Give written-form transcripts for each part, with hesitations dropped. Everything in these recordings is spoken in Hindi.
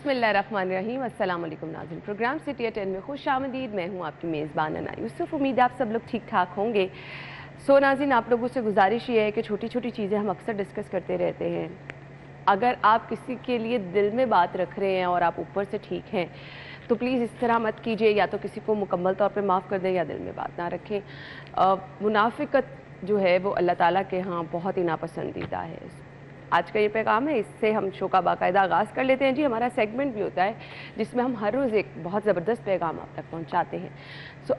बिस्मिल्लाहिर्रहमानिर्रहीम। अस्सलाम वालेकुम नाज़रीन, प्रोग्राम सिटी एट 10 में खुश आमदीद। मैं हूँ आपकी मेज़बान अना यूसुफ। उम्मीद है आप सब लोग ठीक ठाक होंगे। नाज़रीन, आप लोगों से गुजारिश ये है कि छोटी छोटी चीज़ें हम अक्सर डिस्कस करते रहते हैं। अगर आप किसी के लिए दिल में बात रख रहे हैं और आप ऊपर से ठीक हैं तो प्लीज़ इस तरह मत कीजिए, या तो किसी को मुकम्मल तौर पे माफ़ कर दें या दिल में बात ना रखें। मुनाफिकत जो है वो अल्लाह ताला के यहाँ बहुत ही नापसंदीदा है। आज का ये पैगाम है, इससे हम शो का बाकायदा आगाज़ कर लेते हैं। जी, हमारा सेगमेंट भी होता है जिसमें हम हर रोज़ एक बहुत ज़बरदस्त पैगाम आप तक पहुँचाते हैं।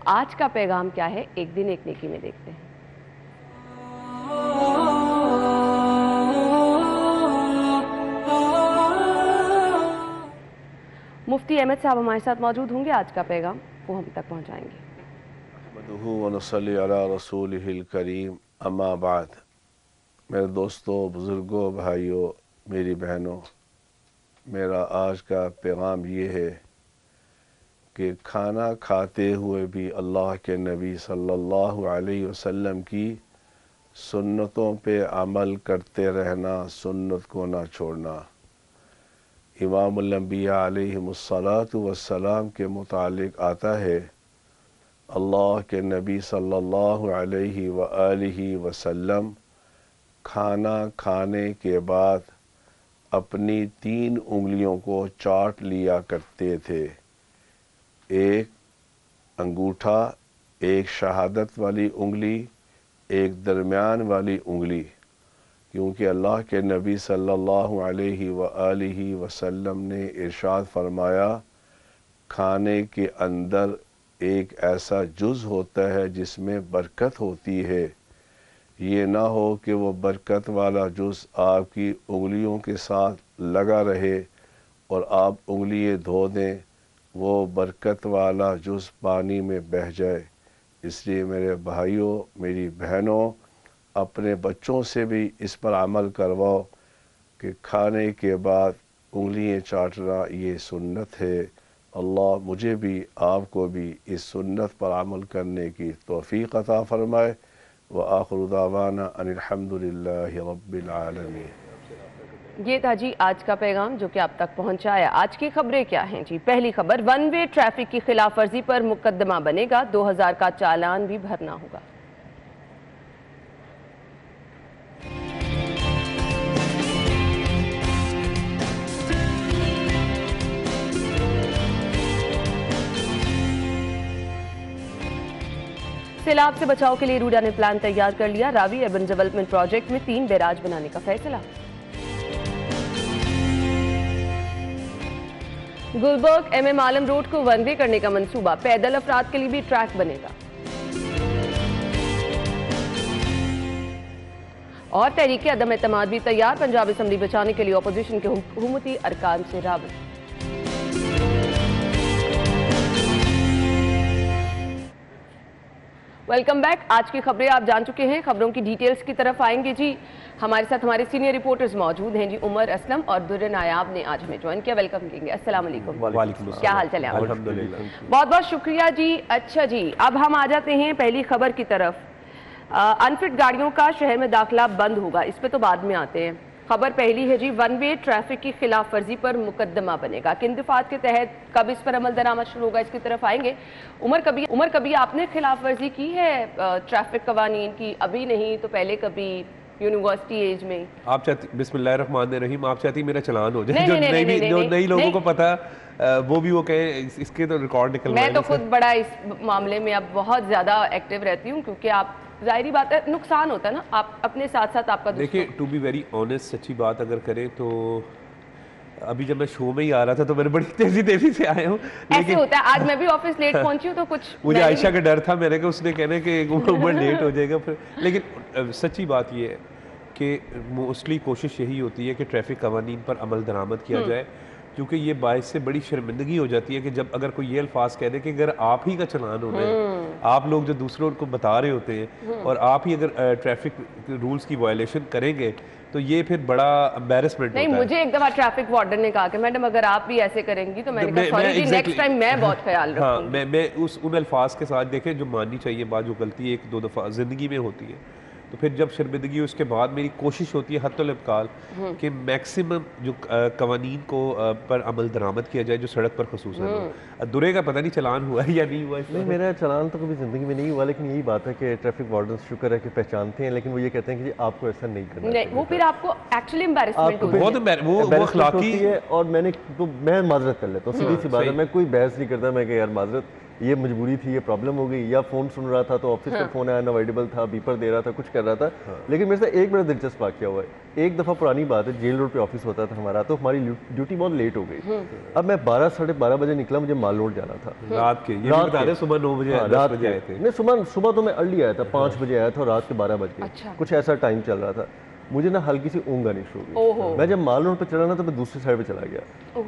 आज का पैगाम क्या है, एक दिन एक नेकी में देखते हैं। मुफ्ती अहमद साहब हमारे साथ मौजूद होंगे। आज का पैगाम वो हम तक पहुँचाएंगे। करीम, अम्मा बाद। मेरे दोस्तों, बुज़ुर्गों, भाइयों, मेरी बहनों, मेरा आज का पैगाम ये है कि खाना खाते हुए भी अल्लाह के नबी सल्लल्लाहु अलैहि वसल्लम की सुन्नतों पे अमल करते रहना, सुन्नत को ना छोड़ना। इमामुल अंबिया अलैहिमुस्सलातु वस्सलाम के मुतालिक आता है, अल्लाह के नबी सल्लल्लाहु अलैहि वआलिहि वसल्लम खाना खाने के बाद अपनी 3 उंगलियों को चाट लिया करते थे। एक अंगूठा, एक शहादत वाली उंगली, एक दरमियान वाली उंगली, क्योंकि अल्लाह के नबी सल्लल्लाहु अलैहि वआलिहि वसल्लम ने इरशाद फरमाया, खाने के अंदर एक ऐसा जुज़ होता है जिसमें बरकत होती है। ये ना हो कि वो बरकत वाला जुज़ आपकी उंगलियों के साथ लगा रहे और आप उंगलियां धो दें, वो बरकत वाला जुज़ पानी में बह जाए। इसलिए मेरे भाइयों, मेरी बहनों, अपने बच्चों से भी इस पर अमल करवाओ कि खाने के बाद उंगलियां चाटना ये सुन्नत है। अल्लाह मुझे भी आपको भी इस सुन्नत पर अमल करने की तौफ़ीक़ अता फ़रमाए। व आखिरु दावाना अनिल हम्दुलिल्लाहि रब्बिल आलमीन। ये था जी आज का पैगाम जो कि आप तक पहुंचाया। आज की खबरें क्या हैं जी? पहली खबर, वन वे ट्रैफिक की खिलाफ वर्जी पर मुकदमा बनेगा, 2000 का चालान भी भरना होगा। सैलाब से बचाव के लिए रूडा ने प्लान तैयार कर लिया। रावी अर्बन डेवलपमेंट प्रोजेक्ट में 3 बैराज बनाने का फैसला। गुलबर्ग एमएम आलम रोड को वन वे करने का मंसूबा, पैदल अफराद के लिए भी ट्रैक बनेगा। और तहरीक अदम एतमाद भी तैयार, पंजाब असम्बली बचाने के लिए अपोजिशन के हुकूमती अरकान से राबता। Welcome back. आज की खबरें आप जान चुके हैं, खबरों की डिटेल्स की तरफ आएंगे जी। हमारे साथ हमारे सीनियर रिपोर्टर्स मौजूद हैं जी। उमर असलम और दुर्र नायाब ने आज हमें ज्वाइन किया। वेलकम करेंगे। अस्सलाम वालेकुम। क्या हाल चाल है? अल्हम्दुलिल्लाह। बहुत बहुत शुक्रिया जी। अच्छा जी, अब हम आ जाते हैं पहली खबर की तरफ। अनफिट गाड़ियों का शहर में दाखिला बंद होगा, इस पे तो बाद में आते हैं। खबर पहली है जी, वन वे ट्रैफिक की खिलाफ वर्जी पर मुकदमा बनेगा। किन दफात के तहत कब इस पर अमल दरामद शुरू होगा, इसकी तरफ आएंगे। उमर कभी आपने खिलाफ वर्जी की है ट्रैफिक कवानीन की? अभी नहीं तो पहले कभी यूनिवर्सिटी एज में? आप चाहती, बिस्मिल्लाहिर्रहमानिर्रहीम, आप चाहती मेरा चलान हो जाए? जो नहीं, नई लोगों को पता वो भी वो कहे इसके तो रिकॉर्ड निकल। मैं तो खुद बड़ा इस मामले में अब बहुत ज्यादा एक्टिव रहती हूँ, क्योंकि आप जाहिर बात है नुकसान होता है ना, आप अपने साथ साथ आपका। देखिए, टू बी वेरी ऑनेस्ट, सच्ची बात अगर करें तो अभी जब मैं शो में ही आ रहा था तो मैंने बड़ी तेजी से आया हूँ। ऐसे होता है, आज मैं भी ऑफिस लेट पहुंची हूँ तो कुछ मुझे आयशा का डर था मेरे को, उसने कहने कि उमर लेट हो जाएगा फिर। लेकिन सच्ची बात ये है कि मोस्टली कोशिश यही होती है कि ट्रैफिक कवानीन पर अमल दरामद किया जाए, क्योंकि ये बाइस से बड़ी शर्मिंदगी हो जाती है कि जब अगर कोई ये अल्फाज कह दे कि अगर आप ही का चलान होना है, आप लोग जो दूसरों को बता रहे होते हैं और आप ही अगर ट्रैफिक रूल्स की वायलेशन करेंगे तो ये फिर बड़ा एम्बैरेसमेंट नहीं। मुझे एक दफा ट्रैफिक वार्डन ने कहा कि मैडम अगर आप भी ऐसे करेंगी तो मैंने कहा सॉरी जी, नेक्स्ट टाइम मैं बहुत ख्याल रखूंगी। हाँ, मैं उन अल्फाज के साथ, देखें जो माननी चाहिए बात, जो गलती एक दो दफ़ा ज़िंदगी में होती है तो फिर जब शर्मिंदगी हुई उसके बाद मेरी कोशिश होती है हत्तुल इब्काल कि मैक्सिमम जो कवानीन को पर अमल दरामद किया जाए जो सड़क पर खसूसन हो। दुरे का पता नहीं चलान हुआ है या नहीं हुआ नहीं, मेरा चलान तो कभी ज़िंदगी में नहीं हुआ, लेकिन यही बात है कि ट्रैफिक वार्डन शुक्र है कि पहचानते हैं, लेकिन वो ये कहते हैं कि जी आपको ऐसा नहीं करना नहीं, वो फिर आपको एक्चुअली एम्बैरेसमेंट होती है। वो अखलाकी है। और मैं माजरत कर लेता हूँ, सीधी सी बात है, मैं कोई बहस नहीं करता, मैं यार माजरत, ये मजबूरी थी, ये प्रॉब्लम हो गई, या फ़ोन सुन रहा था तो ऑफिस का फ़ोन आया, अनअवॉइडेबल था, बीपर दे रहा था, कुछ कर रहा था। लेकिन मेरे से एक बड़ा दिलचस्प वाक़या हुआ है। एक दफ़ा पुरानी बात है, जेल रोड पे ऑफिस होता था हमारा, तो हमारी ड्यूटी बहुत लेट हो गई। अब मैं 12 साढ़े 12 बजे निकला, मुझे माल रोड जाना था रात के, ये बता रहे सुबह 9 बजे, 10 बजे आए थे। नहीं, सुबह तो मैं अर्ली आया था, 5 बजे आया था और रात के 12 बज गए। अच्छा। कुछ ऐसा टाइम चल रहा था। मुझे ना हल्की सी ऊँग आनी शुरू हो गई। मैं जब माल रोड पे चला ना तो मैं दूसरी साइड पे चला गया।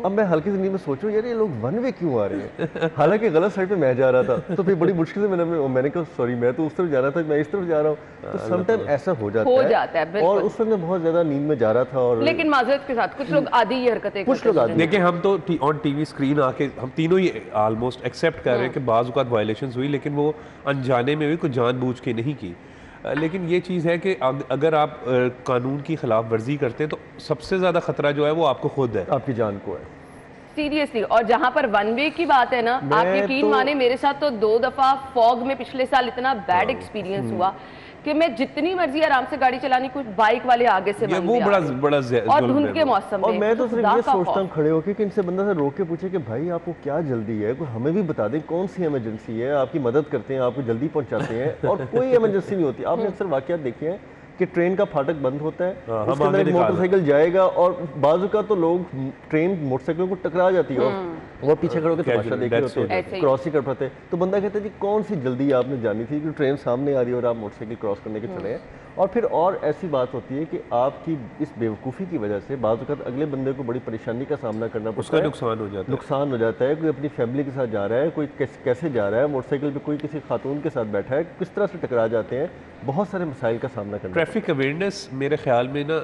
अब मैं हल्की सी नींद में सोचूं यार ये लोग वन वे क्यों आ रहे हैं, हालांकि गलत साइड पे मैं जा रहा था। तो फिर बड़ी मुश्किल से मैंने कहा सॉरी, मैं तो उस तरफ जा रहा था, मैं इस तरफ जा रहा हूँ। तो समटाइम ऐसा हो जाता है और उस वक्त मैं बहुत ज्यादा नींद में जा रहा था। और लेकिन माजरत के साथ कुछ लोग आधी ये हरकतें कुछ लोग आदि देखिए, हम तो ऑन टीवी स्क्रीन आके हम तीनों ही ऑलमोस्ट एक्सेप्ट कर रहे हैं कि बाज़ औक़ात वायलेशंस हुई, लेकिन वो अनजाने में हुई, कुछ जानबूझ के नहीं की। लेकिन ये चीज़ है कि अगर आप कानून की खिलाफ वर्जी करते हैं तो सबसे ज़्यादा खतरा जो है वो आपको खुद है, आपकी जान को है सीरियसली। और जहां पर वन वे की बात है ना, आप यकीन माने मेरे साथ तो 2 दफा फॉग में पिछले साल इतना बैड एक्सपीरियंस हुआ कि मैं जितनी मर्जी आराम से गाड़ी चलानी, कुछ बाइक वाले आगे से वो बड़ा और धुंध के मौसम में। और मैं तो सिर्फ ये सोचता हूँ खड़े होकर कि इनसे बंदा से रोक के पूछे कि भाई आपको क्या जल्दी है, कोई हमें भी बता दें कौन सी इमरजेंसी है, आपकी मदद करते हैं, आपको जल्दी पहुंचाते हैं। और कोई इमरजेंसी नहीं होती। आपने अक्सर वाकयात देखे हैं कि ट्रेन का फाटक बंद होता है, उसके अंदर एक मोटरसाइकिल जाएगा और बाजू का तो लोग ट्रेन मोटरसाइकिल को टकरा जाती है, वो पीछे खड़े होकर तमाशा देख रहे होते हैं, क्रॉस ही कर पाते। तो बंदा कहता है जी कौन सी जल्दी आपने जानी थी कि ट्रेन सामने आ रही है और आप मोटरसाइकिल क्रॉस करने के चले हैं। और फिर और ऐसी बात होती है कि आपकी इस बेवकूफ़ी की वजह से बाज़ वक़्त अगले बंदे को बड़ी परेशानी का सामना करना पड़ता है, उसका नुकसान हो जाता है। कोई अपनी फैमिली के साथ जा रहा है, कोई कैसे जा रहा है मोटरसाइकिल पे, कोई किसी खातून के साथ बैठा है, किस तरह से टकरा जाते हैं, बहुत सारे मसाइल का सामना करना। ट्रैफिक अवेयरनेस मेरे ख्याल में ना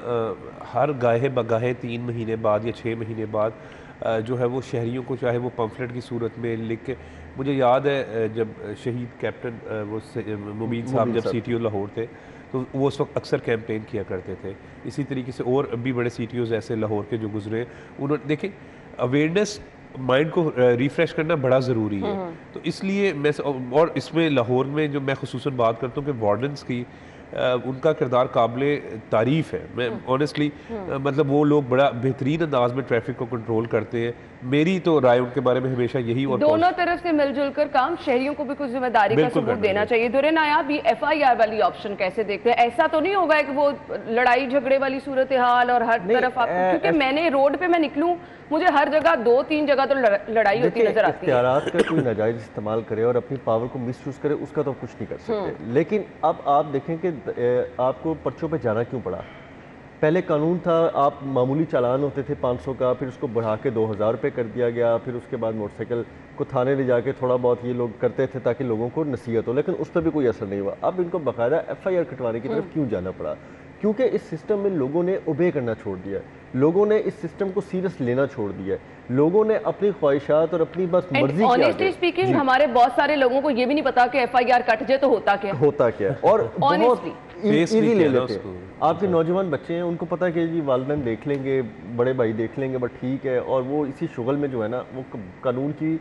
हर गाहे बगाहे 3 महीने बाद या 6 महीने बाद जो है वो शहरियों को, चाहे वो पम्फलेट की सूरत में लिख के, मुझे याद है जब शहीद कैप्टन वो मुबीन साहब जब CTO लाहौर थे तो वो उस वक्त अक्सर कैंपेन किया करते थे। इसी तरीके से और भी बड़े CTOs ऐसे लाहौर के जो गुजरे, उन्होंने देखें अवेयरनेस माइंड को रिफ़्रेश करना बड़ा ज़रूरी है। तो इसलिए मैं, और इसमें लाहौर में जो मैं खुसूसन बात करता हूँ कि वार्डन्स की उनका किरदार काबिल तारीफ़ है। मैं ऑनेस्टली मतलब वो लोग बड़ा बेहतरीन अंदाज में ट्रैफिक को कंट्रोल करते हैं। मेरी तो राय उनके बारे में हमेशा यही, और दोनों तरफ से मिलजुल कर काम, शहरियों को भी कुछ जिम्मेदारी का सबूत देना चाहिए। दुरे नायाब, ये FIR वाली ऑप्शन कैसे देखते हैं? ऐसा तो नहीं होगा कि वो लड़ाई झगड़े वाली सूरत हाल और हर तरफ आपको, क्योंकि मैंने रोड पे मैं निकलूं, मुझे हर जगह 2-3 जगह तो लड़ाई होती नजर आती है। इख्तियारात का कोई नाजायज इस्तेमाल करे और अपनी पावर को मिसयूज करे, उसका तो कुछ नहीं कर सकते। लेकिन अब आप देखें कि आपको पर्चों पे जाना क्यों पड़ा। पहले कानून था, आप मामूली चालान होते थे 500 का, फिर उसको बढ़ा के 2000 रुपये कर दिया गया। फिर उसके बाद मोटरसाइकिल को थाने ले जाके थोड़ा बहुत ये लोग करते थे ताकि लोगों को नसीहत हो, लेकिन उस पर भी कोई असर नहीं हुआ। अब इनको बाकायदा FIR कटवाने की तरफ क्यों जाना पड़ा? क्योंकि इस सिस्टम में लोगों ने ओबे करना छोड़ दिया, लोगों ने इस सिस्टम को सीरियस लेना छोड़ दिया, लोगों ने अपनी ख्वाहिशात और अपनी बस मर्जी ऑनेस्टली स्पीकिंग हमारे बहुत सारे लोगों को ये भी नहीं पता कि FIR कट जाए तो होता क्या और बहुत इजी ले लेते हैं। आपके नौजवान बच्चे हैं, उनको पता है कि जी वालिदैन देख लेंगे, बड़े भाई देख लेंगे, बट ठीक है, और वो इसी शुगल में जो है ना वो कानून की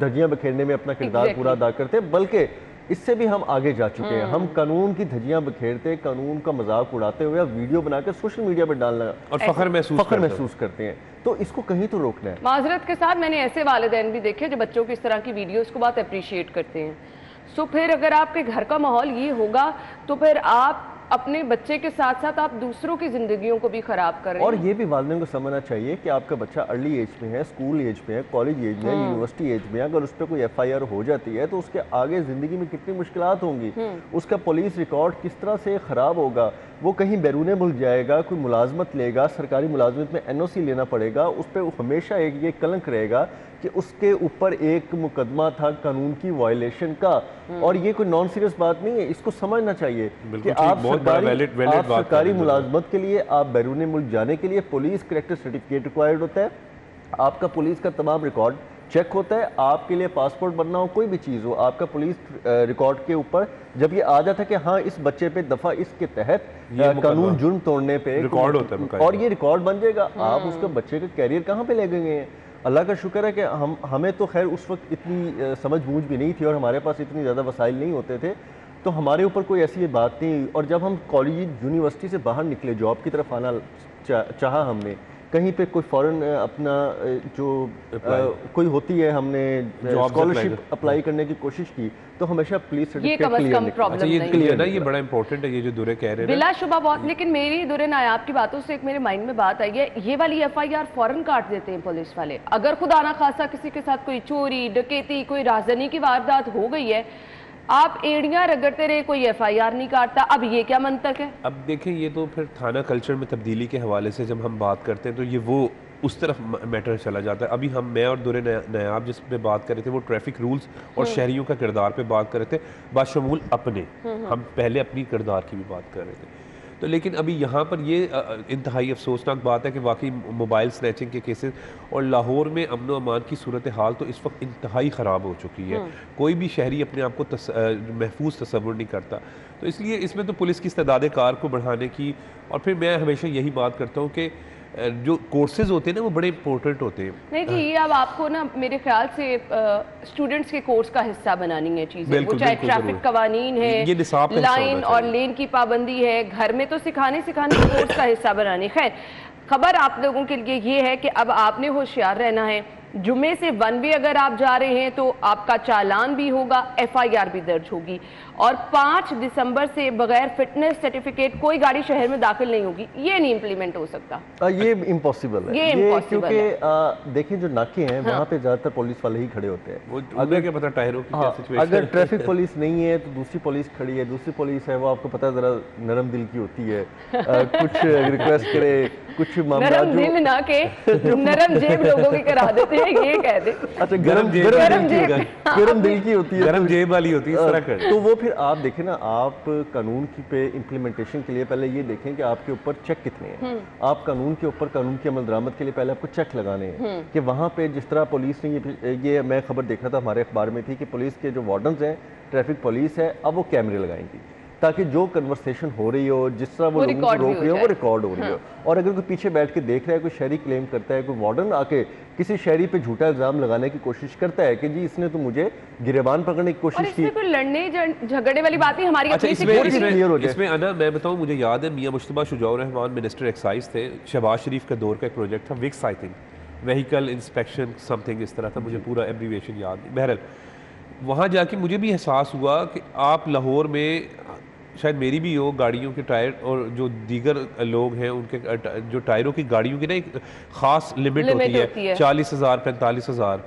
धज्जियां बिखेरने में अपना किरदार पूरा अदा करते हैं। बल्कि इससे भी हम आगे जा चुके हैं, हम कानून की धज्जियां बिखेरते, कानून का मजाक उड़ाते हुए वीडियो बनाकर सोशल मीडिया पर डालना और फख्र महसूस करते हैं। तो इसको कहीं तो रोकना है। माजरत के साथ मैंने ऐसे वालिदैन भी देखे जो बच्चों की इस तरह की वीडियोस को बहुत अप्रिशिएट करते हैं। सो फिर अगर आपके घर का माहौल ये होगा तो फिर आप अपने बच्चे के साथ साथ आप दूसरों की जिंदगियों को भी खराब कर रहे हैं। और ये भी वालिदैन को समझना चाहिए कि आपका बच्चा अर्ली एज में है, स्कूल एज में है, कॉलेज एज में है, यूनिवर्सिटी एज में है, अगर उस पर कोई FIR हो जाती है तो उसके आगे ज़िंदगी में कितनी मुश्किलात होंगी, उसका पुलिस रिकॉर्ड किस तरह से ख़राब होगा, वो कहीं बैरून मुल्क जाएगा, कोई मुलाजमत लेगा, सरकारी मुलाजमत में NOC लेना पड़ेगा, उस पर हमेशा एक ये कलंक रहेगा कि उसके ऊपर एक मुकदमा था कानून की वायलेशन का। और ये कोई नॉन सीरियस बात नहीं है, इसको समझना चाहिए कि आप सरकारी मुलाजमत के लिए, आप बैरून मुल्क जाने के लिए पुलिस करैक्टर सर्टिफिकेट रिक्वायर्ड होता है, आपका पुलिस का तमाम रिकॉर्ड चेक होता है। आपके लिए पासपोर्ट बनना हो, कोई भी चीज़ हो, आपका पुलिस रिकॉर्ड के ऊपर जब ये आ जाता है कि हाँ इस बच्चे पे दफ़ा इसके तहत कानून जुर्म तोड़ने पे रिकॉर्ड होता है और ये रिकॉर्ड बन जाएगा। आप उसके बच्चे का कैरियर कहाँ पे ले गए हैं। अल्लाह का शुक्र है कि हमें तो खैर उस वक्त इतनी समझ बूझ भी नहीं थी और हमारे पास इतनी ज़्यादा वसाइल नहीं होते थे, तो हमारे ऊपर कोई ऐसी बात नहीं। और जब हम कॉलेज यूनिवर्सिटी से बाहर निकले, जॉब की तरफ आना चाहा हमने, कहीं पे कोई फॉरेन अपना जो कोई होती है, हमने स्कॉलरशिप अप्लाई करने की कोशिश की, तो हमेशा पुलिस सर्टिफिकेट क्लियर ना, ये बड़ा इंपॉर्टेंट है ये जो दुरे कह रहे हैं बिलाशुबा बहुत। लेकिन मेरी दुरे नायाब की बातों से एक मेरे माइंड में बात आई है, ये वाली FIR फौरन काट देते हैं पुलिस वाले। अगर खुदा ना खासा किसी के साथ कोई चोरी डकैती कोई राजधानी की वारदात हो गई है, आप एड़ियां रगड़ते रहे, कोई FIR नहीं काटता, अब ये क्या मंतक है? अब देखें, ये तो फिर थाना कल्चर में तब्दीली के हवाले से जब हम बात करते हैं तो ये वो उस तरफ मैटर चला जाता है। अभी मैं और दुरे नायाब जिस पे बात कर रहे थे वो ट्रैफिक रूल्स और शहरियों का किरदार पे बात कर रहे थे, बाशमूल अपने। हम पहले अपनी किरदार की भी बात कर रहे थे। तो लेकिन अभी यहाँ पर ये इंतहाई अफसोसनाक बात है कि वाकई मोबाइल स्नैचिंग के केसेस और लाहौर में अमन व अमान की सूरत हाल तो इस वक्त इंतहाई ख़राब हो चुकी है। कोई भी शहरी अपने आप को महफूज तस्वुर नहीं करता। तो इसलिए इसमें तो पुलिस की इस्तेदाद कार को बढ़ाने की, और फिर मैं हमेशा यही बात करता हूँ कि जो कोर्सेज होते हैं ना वो बड़े इंपॉर्टेंट होते हैं। नहीं जी, ये अब आपको ना मेरे ख्याल से स्टूडेंट्स के कोर्स का हिस्सा बनानी है चीजें, वो चाहे ट्रैफिक कवानीन है, लाइन और लेन की पाबंदी है, घर में तो सिखाने के कोर्स का हिस्सा बनानी। खैर, खबर आप लोगों के लिए ये है कि अब आपने होशियार रहना है। जुमे से वन वे अगर आप जा रहे हैं तो आपका चालान भी होगा, FIR भी दर्ज होगी, और 5 दिसंबर से बगैर फिटनेस सर्टिफिकेट कोई गाड़ी शहर में दाखिल नहीं होगी। ये नहीं इम्प्लीमेंट हो सकता, ये इम्पॉसिबल है। ये क्योंकि देखें जो नाके हैं वहाँ पे ज्यादातर पुलिस वाले ही खड़े होते हैं। अगर क्या पता टायरों की क्या सिचुएशन, अगर ट्रैफिक पुलिस नहीं है तो दूसरी पुलिस खड़ी है। दूसरी पुलिस है वो आपको पता है जरा नरम दिल की होती है, कुछ रिक्वेस्ट करे, कुछ मामला नरम दिल ना के नरम जेब लोगों की करा देते हैं, ये कह दे। अच्छा, गरम दिल की होती है, गरम जेब वाली होती है इस तरह कर। तो वो फिर आप देखें ना, आप कानून की पे इम्प्लीमेंटेशन के लिए पहले ये देखें कि आपके ऊपर चेक कितने हैं। आप कानून के ऊपर कानून की अमल दरामद के लिए पहले आपको चेक लगाने हैं कि वहाँ पे जिस तरह पुलिस ने ये मैं खबर देख रहा था हमारे अखबार में थी कि पुलिस के जो वार्डन्स हैं, ट्रैफिक पुलिस है, अब वो कैमरे लगाएंगी ताकि जो कन्वर्सेशन हो रही हो, जिस तरह वो लोगों को रोक रही हो, वो रिकॉर्ड हो रही हो। और अगर कोई पीछे बैठ के देख रहा है, कोई शहरी क्लेम करता है, कोई वार्डन आके किसी शहरी पे झूठा इल्जाम लगाने की कोशिश करता है कि जी इसने तो मुझे गिरेबान पकड़ने की कोशिश की, कोई लड़ने झगड़े वाली बात ही हमारी अपनी इसमें अना मैं बताऊं, मुझे याद है मियां मुश्तबा शुजाउर रहमान मिनिस्टर एक्साइज थे, शहबाज शरीफ के दौर का एक प्रोजेक्ट था VICS, I think vehicle inspection something इस तरह था, मुझे पूरा एब्रीविएशन याद नहीं। बहरहाल वहाँ जाके मुझे भी एहसास हुआ कि आप लाहौर में, शायद मेरी भी हो, गाड़ियों के टायर और जो दीगर लोग हैं उनके जो टायरों की गाड़ियों की ना एक ख़ास लिमिट होती है 40,000 45,000।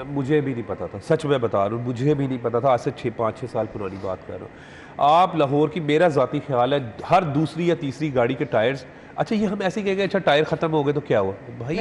मुझे भी नहीं पता था, सच मैं बता रहा हूँ, मुझे भी नहीं पता था। आज से 5-6 साल पुरानी बात कर रहा हूँ। आप लाहौर की, मेरा ज़ाती ख्याल है हर दूसरी या तीसरी गाड़ी के टायर्स, अच्छा ये हम ऐसे कहेंगे अच्छा टायर खत्म हो गए तो क्या हुआ भाई,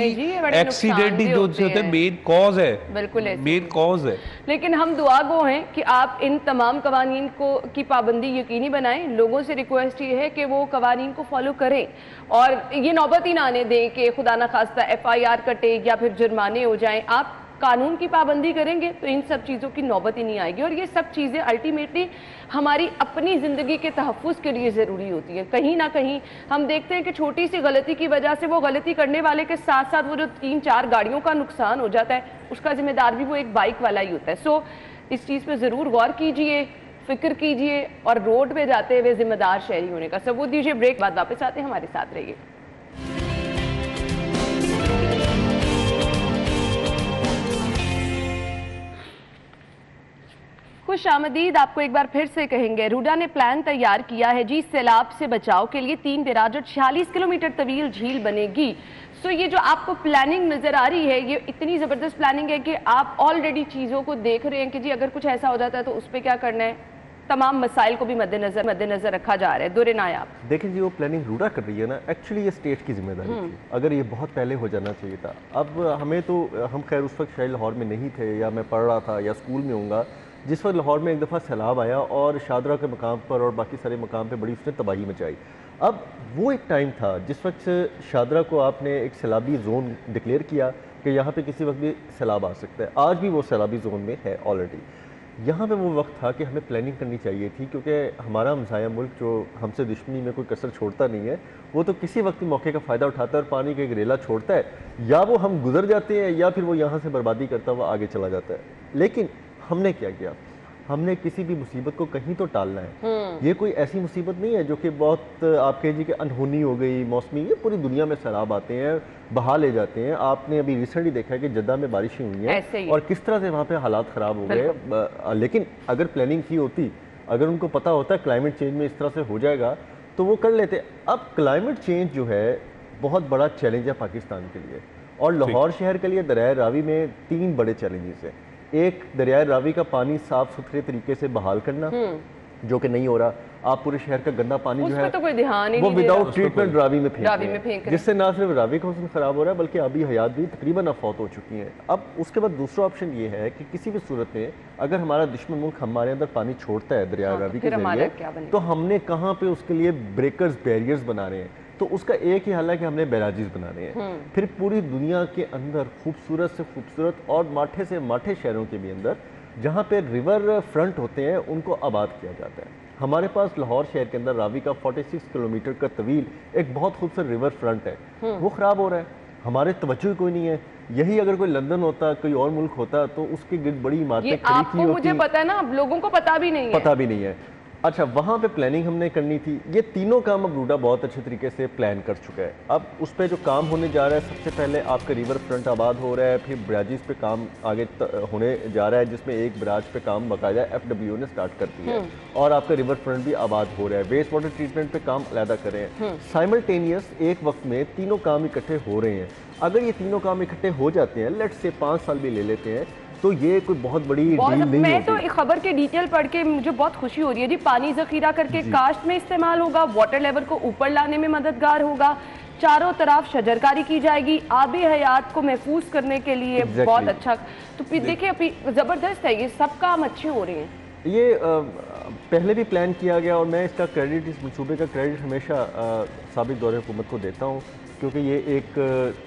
एक्सीडेंट ही जो होते हैं मेन कॉज है, बिल्कुल मेन कॉज है। लेकिन हम दुआ गो हैं कि आप इन तमाम कवानीन को की पाबंदी यकीनी बनाएं। लोगों से रिक्वेस्ट ये है कि वो कवानीन को फॉलो करें और ये नौबत ही ना आने दें कि खुदा ना खास्ता FIR कटे या फिर जुर्माने हो जाएं। आप कानून की पाबंदी करेंगे तो इन सब चीज़ों की नौबत ही नहीं आएगी। और ये सब चीज़ें अल्टीमेटली हमारी अपनी ज़िंदगी के तहफ़्फ़ुज़ के लिए ज़रूरी होती है। कहीं ना कहीं हम देखते हैं कि छोटी सी गलती की वजह से वो गलती करने वाले के साथ साथ वो जो 3-4 गाड़ियों का नुकसान हो जाता है, उसका जिम्मेदार भी वो एक बाइक वाला ही होता है। सो इस चीज़ पर ज़रूर गौर कीजिए, फिक्र कीजिए और रोड पर जाते हुए ज़िम्मेदार शहरी होने का सबूत दीजिए। ब्रेक बाद वापस आते हैं, हमारे साथ रहिए। खुश आमदीद आपको एक बार फिर से कहेंगे। रूडा ने प्लान तैयार किया है जी, सैलाब से बचाव के लिए 3 बिराज 46 किलोमीटर तवील झील बनेगी। सो ये जो आपको प्लानिंग नजर आ रही है, ये इतनी जबरदस्त प्लानिंग है कि आप ऑलरेडी चीजों को देख रहे हैं कि जी अगर कुछ ऐसा हो जाता है तो उस पर क्या करना है। तमाम मसाइल को भी मद्देनजर रखा जा रहा है। दुरे नायाब देखिए जी, वो प्लानिंग रूडा कर रही है ना, एक्चुअली ये स्टेट की जिम्मेदारी थी। अगर ये बहुत पहले हो जाना चाहिए था। अब हमें तो, हम खैर उस वक्त शायद लाहौर में नहीं थे, या मैं पढ़ रहा था या स्कूल में होऊंगा जिस वक्त लाहौर में एक दफ़ा सैलाब आया और शादरा के मकाम पर और बाकी सारे मकाम पे बड़ी उसने तबाही मचाई। अब वो एक टाइम था जिस वक्त शादरा को आपने एक सैलाबी जोन डिक्लेयर किया कि यहाँ पे किसी वक्त भी सैलाब आ सकता है। आज भी वो सैलाबी जोन में है ऑलरेडी। यहाँ पे वो वक्त था कि हमें प्लानिंग करनी चाहिए थी, क्योंकि हमारा हमसाया मुल्क जो हमसे दुश्मनी में कोई कसर छोड़ता नहीं है, वो तो किसी वक्त भी मौके का फ़ायदा उठाता है और पानी का एक रेला छोड़ता है, या वो हम गुजर जाते हैं या फिर वो यहाँ से बर्बादी करता हुआ आगे चला जाता है। लेकिन हमने क्या किया, हमने किसी भी मुसीबत को कहीं तो टालना है। ये कोई ऐसी मुसीबत नहीं है जो कि बहुत आप कह जी कि अनहोनी हो गई, मौसमी, ये पूरी दुनिया में सैलाब आते हैं, बहा ले जाते हैं। आपने अभी रिसेंटली देखा है कि जद्दा में बारिशें हुई हैं और किस तरह से वहाँ पे हालात ख़राब हो गए। लेकिन अगर प्लानिंग की होती, अगर उनको पता होता है क्लाइमेट चेंज में इस तरह से हो जाएगा, तो वो कर लेते। अब क्लाइमेट चेंज जो है बहुत बड़ा चैलेंज है पाकिस्तान के लिए, और लाहौर शहर के लिए दरिया रावी में 3 बड़े चैलेंजेस हैं। एक, दरिया रावी का पानी साफ सुथरे तरीके से बहाल करना, जो कि नहीं हो रहा। आप पूरे शहर का गंदा पानी जो है तो कोई ध्यान ही वो नहीं विदाउट ट्रीटमेंट रावी में फेंक रावी रहे में फेंक हैं, रहे हैं। जिससे ना सिर्फ रावी का हुस्न खराब हो रहा है बल्कि अभी हयात भी तकरीबन अफौत हो चुकी हैं। अब उसके बाद दूसरा ऑप्शन ये है कि किसी भी सूरत में अगर हमारा दुश्मन मुल्क हमारे अंदर पानी छोड़ता है दरिया रावी के जरिए, तो हमने कहाँ पे उसके लिए ब्रेकर्स, बैरियर्स बना रहे हैं। तो उसका एक ही हल है कि हमने बैराजीज बनाने हैं। फिर पूरी दुनिया के अंदर खूबसूरत से खूबसूरत और माठे से माठे शहरों के भी अंदर जहाँ पे रिवर फ्रंट होते हैं उनको आबाद किया जाता है। हमारे पास लाहौर शहर के अंदर रावी का 46 किलोमीटर का तवील एक बहुत खूबसूरत रिवर फ्रंट है, वो ख़राब हो रहा है, हमारे तवज्जो कोई नहीं है। यही अगर कोई लंदन होता, कोई और मुल्क होता, तो उसकी गिर्द बड़ी इमारतें खड़ी की होती। मुझे पता है ना, लोगों को पता भी नहीं है। अच्छा, वहाँ पे प्लानिंग हमने करनी थी। ये तीनों काम अब रूडा बहुत अच्छे तरीके से प्लान कर चुका है। अब उस पर जो काम होने जा रहा है, सबसे पहले आपका रिवर फ्रंट आबाद हो रहा है, फिर ब्राजिस पे काम आगे होने जा रहा है, जिसमें एक ब्राज पे काम बाकायदा FWO ने स्टार्ट कर दिया है, और आपका रिवर फ्रंट भी आबाद हो रहा है। वेस्ट वाटर ट्रीटमेंट पे काम अलहदा कर रहे हैं। साइमल्टेनियस एक वक्त में तीनों काम इकट्ठे हो रहे हैं। अगर ये तीनों काम इकट्ठे हो जाते हैं, लेट्स से 5 साल भी ले लेते हैं, तो ये कोई बहुत बड़ी डील नहीं मैं होती। तो एक खबर के डिटेल पढ़ के मुझे बहुत खुशी हो रही है जी। पानी जखीरा करके काश्त में इस्तेमाल होगा, वाटर लेवल को ऊपर लाने में मददगार होगा, चारों तरफ शजरकारी की जाएगी, आबी हयात को महफूज करने के लिए बहुत अच्छा। तो फिर देखिए अभी ज़बरदस्त है, ये सब काम अच्छे हो रहे हैं। ये पहले भी प्लान किया गया, और मैं इसका क्रेडिट, इस मनसूबे का क्रेडिट हमेशा साबिक दौरे हुकूमत को देता हूँ, क्योंकि ये एक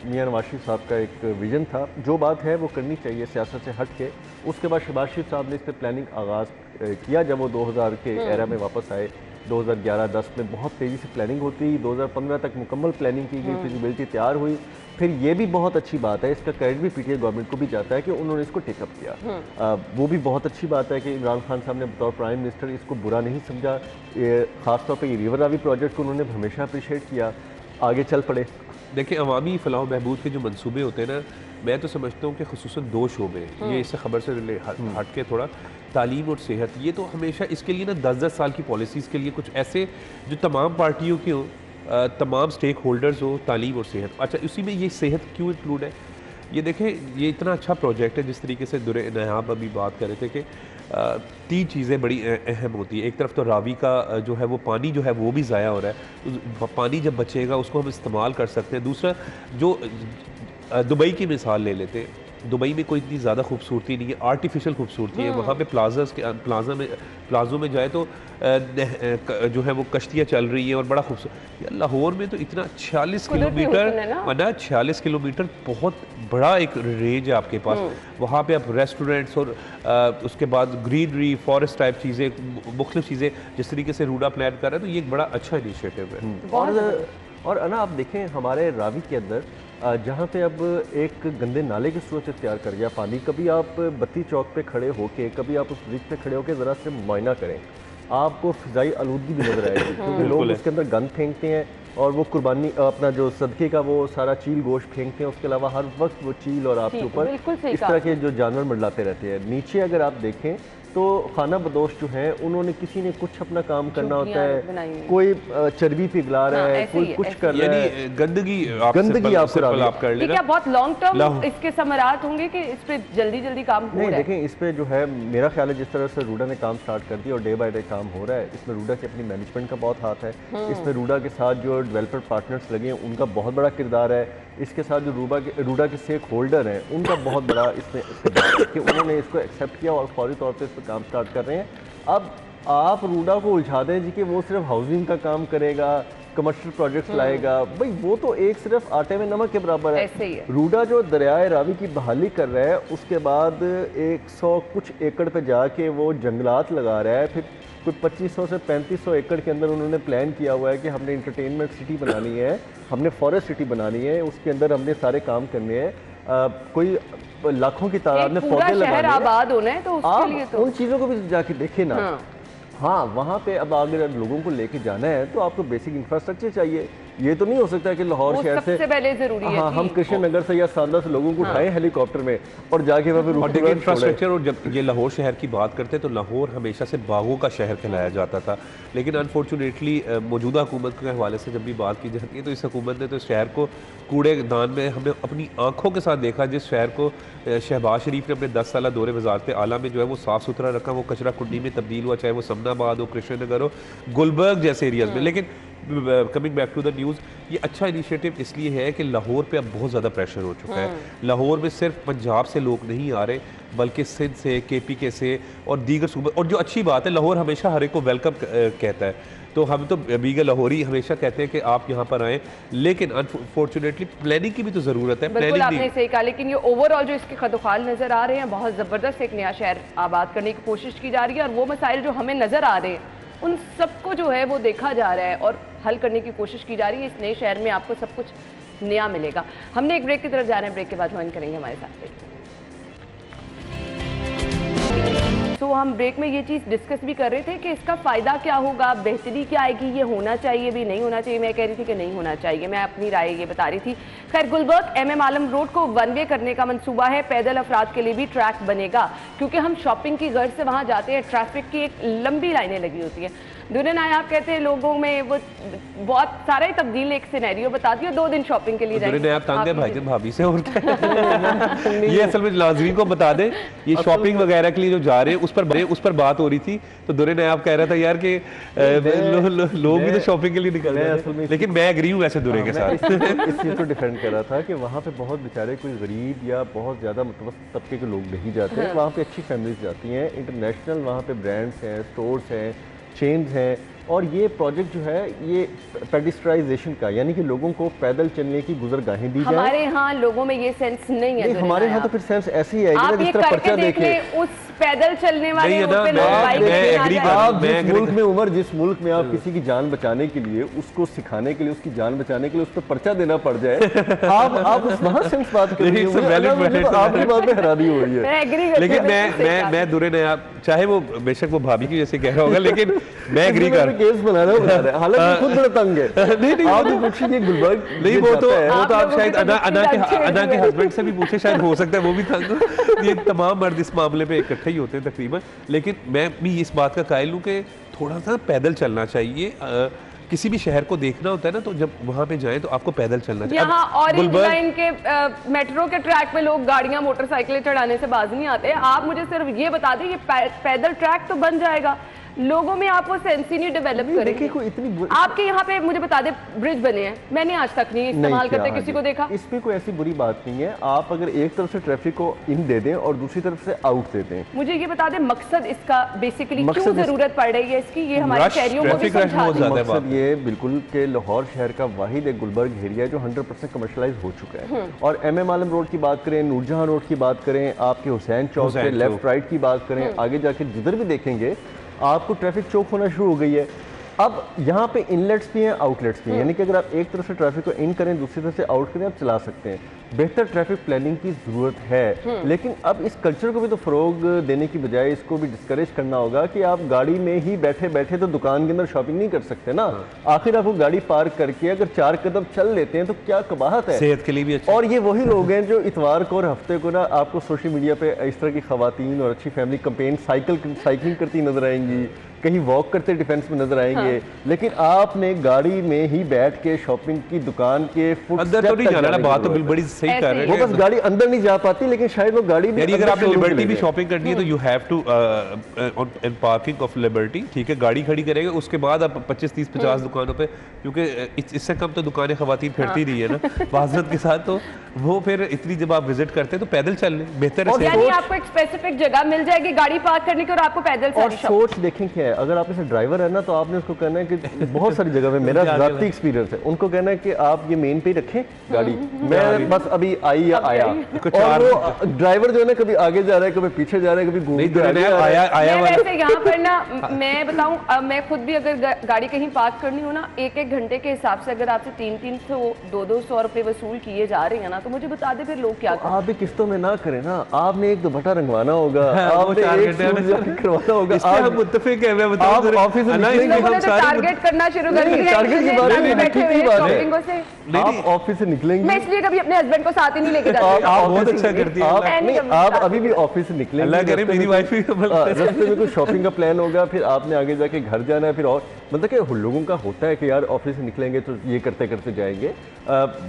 मियां नवाज शरीफ साहब का एक विजन था। जो बात है वो करनी चाहिए सियासत से हट के। उसके बाद शहबाज शरीफ साहब ने इस पर प्लानिंग आगाज़ किया जब वो 2000 के एरा में वापस आए। 2011-10 में बहुत तेज़ी से प्लानिंग होती, 2015 तक मुकम्मल प्लानिंग की गई, फिजिबिलिटी तैयार हुई। फिर ये भी बहुत अच्छी बात है, इसका क्रेडिट भी PTI गवर्नमेंट को भी जाता है कि उन्होंने इसको टेकअप किया। वो भी बहुत अच्छी बात है कि इमरान खान साहब ने बतौर प्राइम मिनिस्टर इसको बुरा नहीं समझा। ख़ासतौर पर ये रिवर रावी प्रोजेक्ट को उन्होंने हमेशा अप्रिशिएट किया, आगे चल पड़े। देखिए, अवामी फलाह महबूद के जो मंसूबे होते हैं ना, मैं तो समझता हूँ कि खुसूसन 2 शोबे, ये इससे खबर से हट के थोड़ा, तालीम और सेहत। ये तो हमेशा इसके लिए ना 10-10 साल की पॉलिसीज़ के लिए कुछ ऐसे जो तमाम पार्टियों की हो, तमाम स्टेक होल्डर्स हो, तालीम और सेहत। अच्छा, उसी में ये सेहत क्यों इंक्लूड है? ये देखें, ये इतना अच्छा प्रोजेक्ट है, जिस तरीके से दुरे नयाब अभी बात कर रहे थे कि 3 चीज़ें बड़ी अहम होती है। एक तरफ तो रावी का जो है वो पानी जो है वो भी ज़ाया हो रहा है, पानी जब बचेगा उसको हम इस्तेमाल कर सकते हैं। दूसरा, जो दुबई की मिसाल ले लेते हैं, दुबई में कोई इतनी ज़्यादा खूबसूरती नहीं है, आर्टिफिशियल खूबसूरती है। वहाँ पे प्लाज़ों में जाए तो जो है वो कश्तियाँ चल रही हैं और बड़ा खूबसूरत। लाहौर में तो इतना 46 किलोमीटर बहुत बड़ा एक रेंज है आपके पास। वहाँ पे आप रेस्टोरेंट्स और उसके बाद ग्रीनरी, फॉरेस्ट टाइप चीज़ें, मुख्तलिफ चीज़ें जिस तरीके से रूडा प्लान कर रहा है, तो ये एक बड़ा अच्छा इनिशिएटिव है। और अना आप देखें, हमारे रावी के अंदर जहाँ पे अब एक गंदे नाले की सूरत इख्तियार कर गया पानी, कभी आप बत्ती चौक पे खड़े होके, कभी आप उस ब्रिज पे खड़े होके ज़रा से मुआयना करें, आपको फ़िज़ाई आलूदगी भी नजर आएगी, क्योंकि लोग उसके अंदर गंद फेंकते हैं और वो कुर्बानी अपना जो सदक़े का वो सारा चील गोश्त फेंकते हैं। उसके अलावा हर वक्त वो चील और आपके ऊपर इस तरह के जो जानवर मंडलाते रहते हैं। नीचे अगर आप देखें तो खाना बदोश जो है, उन्होंने किसी ने कुछ अपना काम करना होता है, कोई चर्बी पिघला रहा है, कोई कुछ कर रहा है, गंदगी आप कर लेना। क्या बहुत लॉन्ग टर्म इसके समरात होंगे कि इस पे जल्दी काम हो रहा है? देखें, इस पे जो है मेरा ख्याल है जिस तरह से रूडा ने काम स्टार्ट कर दिया और डे बाय डे काम हो रहा है, इसमें रूडा की अपनी मैनेजमेंट का बहुत हाथ है। इसमें रूडा के साथ जो डेवलपर पार्टनर्स लगे हैं उनका बहुत बड़ा किरदार है। इसके साथ जो रूडा के स्टेक होल्डर हैं उनका बहुत बड़ा इसमें किरदार है कि उन्होंने इसको एक्सेप्ट किया और फौरी तौर पर इस पर काम स्टार्ट कर रहे हैं। अब आप रूडा को उलझा दें जी कि वो सिर्फ हाउसिंग का काम करेगा कमर्शियल प्रोजेक्ट्स लाएगा, भाई वो तो एक सिर्फ आटे में नमक के बराबर है। ऐसे ही है। रूडा जो दरियाए रावी की बहाली कर रहा है, उसके बाद 100 कुछ एकड़ पे जाके वो जंगलात लगा रहा है, फिर कोई 2500 से 3500 एकड़ के अंदर उन्होंने प्लान किया हुआ है कि हमने इंटरटेनमेंट सिटी बनानी है, हमने फॉरेस्ट सिटी बनानी है, उसके अंदर हमने सारे काम करने हैं, कोई लाखों की तादाद में पौधे लगाने हैं, आबाद होना है, तो उसके लिए तो उन चीज़ों को भी जाके देखे ना। हाँ, वहाँ पे अब अगर लोगों को लेके जाना है तो आपको बेसिक इंफ्रास्ट्रक्चर चाहिए। ये तो नहीं हो सकता कि लाहौर शहर से सबसे पहले जरूरी है। हाँ, हम कृष्ण नगर से या सांदा से लोगों को उठाएं हेलीकॉप्टर में और जाके वहाँ पे देखिए इंफ्रास्ट्रक्चर। और जब ये लाहौर शहर की बात करते हैं तो लाहौर हमेशा से बागों का शहर कहलाया जाता था, लेकिन अनफॉर्चुनेटली मौजूदा हुकूमत के हवाले से जब भी बात की जाती है तो इस हुकूमत ने तो इस शहर को कूड़ेदान में हमने अपनी आंखों के साथ देखा। जिस शहर को शहबाज शरीफ ने अपने 10 साल दौरे वजारत आला में जो है वो साफ़ सुथरा रखा, वो कचरा कुंडी में तब्दील हुआ, चाहे वो समनाबाद हो, कृष्ण नगर हो, गुलबर्ग जैसे एरियाज़ में। लेकिन coming back to the news, ये अच्छा इनिशिएटिव इसलिए है कि लाहौर पे अब बहुत ज़्यादा प्रेशर हो चुका है। लाहौर में सिर्फ पंजाब से लोग नहीं आ रहे, बल्कि सिंध से, KPK से और दीगर सूबे। और जो अच्छी बात है, लाहौर हमेशा हर एक को वेलकम कहता है, तो हम तो बीगल लाहौरी हमेशा कहते हैं कि आप यहाँ पर आएँ, लेकिन अनफॉर्चुनेटली प्लानिंग की भी तो ज़रूरत है। बिल्कुल आपने सही कहा, लेकिन ये ओवरऑल जो इसके खदोखाल नज़र आ रहे हैं, बहुत ज़बरदस्त एक नया शहर आबाद करने की कोशिश की जा रही है, और वो मसाइल जो हमें नज़र आ रहे हैं उन सबको जो है वो देखा जा रहा है और हल करने की कोशिश की जा रही है। इस नए शहर में आपको सब कुछ नया मिलेगा। हमने एक ब्रेक की तरफ जा रहे हैं, ब्रेक के बाद ज्वाइन करेंगे हमारे साथ। तो हम ब्रेक में ये चीज़ डिस्कस भी कर रहे थे कि इसका फ़ायदा क्या होगा, बेहतरी क्या आएगी, ये होना चाहिए भी, नहीं होना चाहिए। मैं कह रही थी कि नहीं होना चाहिए, मैं अपनी राय ये बता रही थी। खैर, गुलबर्ग MM आलम रोड को 1 वे करने का मंसूबा है, पैदल अफराद के लिए भी ट्रैक बनेगा, क्योंकि हम शॉपिंग की गर्ज से वहाँ जाते हैं, ट्रैफिक की एक लंबी लाइनें लगी होती हैं। दुनिया नायाब कहते हैं लोगों में वो बहुत सारा ही तब्दील एक सिनेरियो बता दिया, 2 दिन शॉपिंग के लिए जाएंगे। आप तंग है भाईजान भाभी से, और ये असल में नाज़रीन को बता दें, ये शॉपिंग वगैरह के लिए जो जा रहे हैं उस पर बात हो रही थी, तो दुरे नायाब कह रहा था यार कि लोग भी तो शॉपिंग के लिए निकल रहे हैं, लेकिन मैं एग्री हूँ वैसे दुरे के साथ। इस चीज़ को डिफेंड कर रहा था कि वहाँ पे बहुत बेचारे कोई गरीब या बहुत ज़्यादा मुतवस्सित तबके के लोग नहीं जाते हैं, वहाँ पे अच्छी फैमिलीज जाती हैं, इंटरनेशनल वहाँ पे ब्रांड्स हैं, स्टोर्स हैं, चेन्स हैं। और ये प्रोजेक्ट जो है ये पेडिस्ट्राइजेशन का, यानी कि लोगों को पैदल चलने की गुज़रगाहें दी जाए। हमारे यहाँ लोगों में ये सेंस नहीं है। हमारे यहाँ तो फिर सेंस ऐसी है कि जिस तरह पर्चा देखे उस पैदल चलने वाले आप जिस मुल्क में आप किसी की जान बचाने के लिए, उसको सिखाने के लिए, उसकी जान बचाने के लिए उस पर पर्चा देना पड़ जाए, आप उस वहाँ सेंस बात कर रही हैं, आपकी बात में हैरानी हो रही है। लेकिन मैं दुरे नायाब, चाहे वो बेशक वो भाभी की जैसे कह रहा होगा, लेकिन मैं एग्री कर केस बना रहा है, हालांकि खुद बड़ा तंग है। नहीं आप पूछिए गुलबर्ग, नहीं वो तो आप शायद अना के हस्बैंड से भी पूछे, शायद हो सकता है वो भी तंग। ये तमाम मर्द इस मामले पे इकट्ठे ही होते हैं तकरीबन। लेकिन मैं भी इस बात का कायल हूँ कि थोड़ा सा पैदल चलना चाहिए। किसी भी शहर को देखना होता है ना, तो जब वहाँ पे जाएं तो आपको पैदल चलना चाहिए। यहाँ ऑरेंज लाइन के मेट्रो के ट्रैक पे लोग गाड़ियां मोटरसाइकिलें चढ़ाने से बाज नहीं आते। आप मुझे सिर्फ ये बता दें, ये पैदल ट्रैक तो बन जाएगा, लोगों में आप वो सेंस ही नहीं डेवलप करेंगे। आपके यहाँ पे मुझे बता दे ब्रिज बने हैं, मैंने आज तक नहीं इस्तेमाल करते किसी को देखा। इसमें कोई ऐसी बुरी बात नहीं है, आप अगर एक तरफ से ट्रैफिक को इन दे दें और दूसरी तरफ से आउट दे दें। मुझे ये बता दें मकसद इसका बेसिकली क्यों जरूरत पड़ रही है इसकी, ये हमारे शहरियों को भी समझा दें। मकसद ये बिल्कुल के लाहौर शहर का वाहिद एक गुलबर्ग एरिया जो 100% कमर्शलाइज हो चुका है। और MM आलम रोड की बात करें, नूरजहां रोड की बात करें, आपके हुसैन चौक के लेफ्ट राइट की बात करें, आगे जाके जिधर भी देखेंगे आपको ट्रैफिक चौक होना शुरू हो गई है। अब यहाँ पे इनलेट्स भी हैं, आउटलेट्स भी हैं, यानी कि अगर आप एक तरफ से ट्रैफिक को इन करें, दूसरी तरफ से आउट करें, आप चला सकते हैं। बेहतर ट्रैफिक प्लानिंग की ज़रूरत है, लेकिन अब इस कल्चर को भी तो फ़रोग देने की बजाय इसको भी डिस्करेज करना होगा कि आप गाड़ी में ही बैठे बैठे तो दुकान के अंदर शॉपिंग नहीं कर सकते ना। आखिर आप वो गाड़ी पार्क करके अगर 4 कदम चल लेते हैं तो क्या कबाहत है, सेहत के लिए भी अच्छा। और ये वही लोग हैं जो इतवार को और हफ्ते को ना आपको सोशल मीडिया पे इस तरह की खवातीन और अच्छी फैमिली कैंपेन साइकिलिंग करती नजर आएंगी, कहीं वॉक करते डिफेंस में नजर आएंगे। लेकिन आपने गाड़ी में ही बैठ के शॉपिंग की दुकान के अंदर तो नहीं जाना, बात तो बड़ी सही कर रहे हैं। वो बस गाड़ी अंदर नहीं जा पाती, लेकिन शायद वो गाड़ी भी, अगर आपने लिबर्टी भी शॉपिंग करनी है तो you have to in parking of Liberty, ठीक है, गाड़ी खड़ी करेंगे, उसके बाद आप 25, 30, 50 दुकानों पे, क्योंकि इससे कम तो दुकानें खवातीन फिरती रही है ना बाज़त के साथ, तो वो फिर इतनी जब आप विजिट करते हैं तो पैदल चलने बेहतर है। यानी आपको एक स्पेसिफिक जगह मिल जाएगी गाड़ी पार्क करने की और आपको पैदल। और सोच देखें क्या है, है, अगर आप इसे ड्राइवर है ना तो आपने उसको कहना है कि बहुत सारी जगह पे मेरा जाती एक्सपीरियंस है, उनको कहना है कि आप ये मेन पे ही रखें गाड़ी, मैं बस अभी आई या आया, और वो ड्राइवर जो है ना कभी आगे जा रहा है, कभी पीछे जा रहा है, कभी घूम के आया मैं वैसे यहाँ पर ना मैं बताऊं, मैं खुद भी अगर गाड़ी कहीं पार्क करनी हो ना, एक घंटे के हिसाब से अगर आपसे 300 200 रुपए वसूल किए जा रहे हैं ना, तो मुझे बता दे फिर लोग क्या करें। आप भी किस्तों में ना करें ना, आपने एक दुपट्टा रंगवाना होगा, आपने एक सूट जाके करवाना होगा, आप मुत्तफिक है, मैं बताऊं आप ऑफिस से निकलेंगे, हम सारे टारगेट करना शुरू कर दिया, टारगेट की बात नहीं, बैठे हुए शॉपिंगों से आप ऑफिस से निकलेंगे, मैं इसलिए कभी अपने हस्बैंड को साथ ही नहीं लेके जाती। आप बहुत अच्छा करती हैं, आप अभी भी ऑफिस से निकलेंगे, अल्लाह करे मेरी वाइफ भी रास्ते में कुछ शॉपिंग का प्लान होगा, फिर आपने आगे जाके घर जाना है, फिर और मतलब कि लोगों का होता है कि यार ऑफिस से निकलेंगे तो ये करते करते जाएंगे,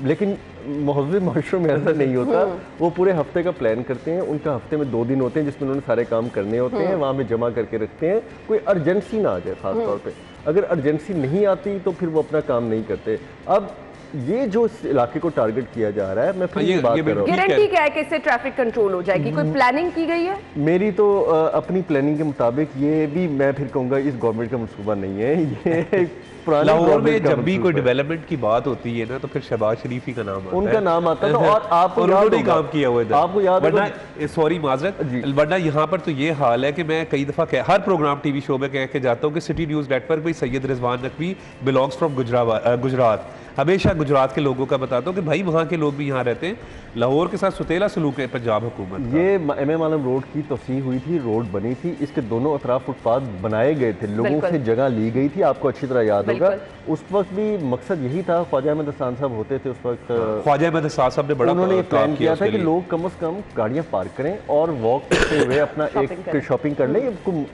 लेकिन महज़ब माशरों में ऐसा नहीं होता। वो पूरे हफ्ते का प्लान करते हैं, उनका हफ्ते में 2 दिन होते हैं जिसमें उन्होंने सारे काम करने होते हैं, वहाँ पे जमा करके रखते हैं, कोई अर्जेंसी ना आ जाए खास तौर पे। अगर अर्जेंसी नहीं आती तो फिर वो अपना काम नहीं करते। अब ये जो इस इलाके को टारगेट किया जा रहा है, मैं फिर ये बात कर रहा हूँ, गारंटी क्या है कि इससे ट्रैफिक कंट्रोल हो जाएगी? कोई प्लानिंग की गई है? मेरी तो अपनी प्लानिंग के मुताबिक ये भी मैं फिर कहूँगा इस गवर्नमेंट का मंसूबा नहीं है, ये लाहौर में जब भी कोई डेवलपमेंट की बात होती है ना तो फिर शहबाज शरीफ ही का नाम आता है, उनका नाम आता है। और आपको उन्होंने ही काम किया हुआ है, आपको याद है, सॉरी माजरत, वरना यहाँ पर तो ये हाल है कि मैं कई दफ़ा हर प्रोग्राम टीवी शो में कह के जाता हूँ कि सिटी न्यूज़ नेटवर्क में सैयद रिजवान नकवी बिलोंग्स फ्रॉम गुजरात, हमेशा गुजरात के लोगों का बताता हूँ कि भाई वहाँ के लोग भी यहाँ रहते हैं, लाहौर के साथ सुतेला सलूक है पंजाब हुकूमत। ये एम आलम रोड की तोसी हुई थी, रोड बनी थी, इसके दोनों अतराफ फुटपाथ बनाए गए थे, लोगों से जगह ली गई थी, आपको अच्छी तरह याद होगा। उस वक्त भी मकसद यही था, ख्वाजा अहमद हसन साहब होते थे उस वक्त, ख्वाजा अहमद हसन साहब ने बड़ा उन्होंने प्लान किया था कि लोग कम से कम गाड़ियाँ पार्क करें और वॉक करते हुए अपना एक शॉपिंग कर लें।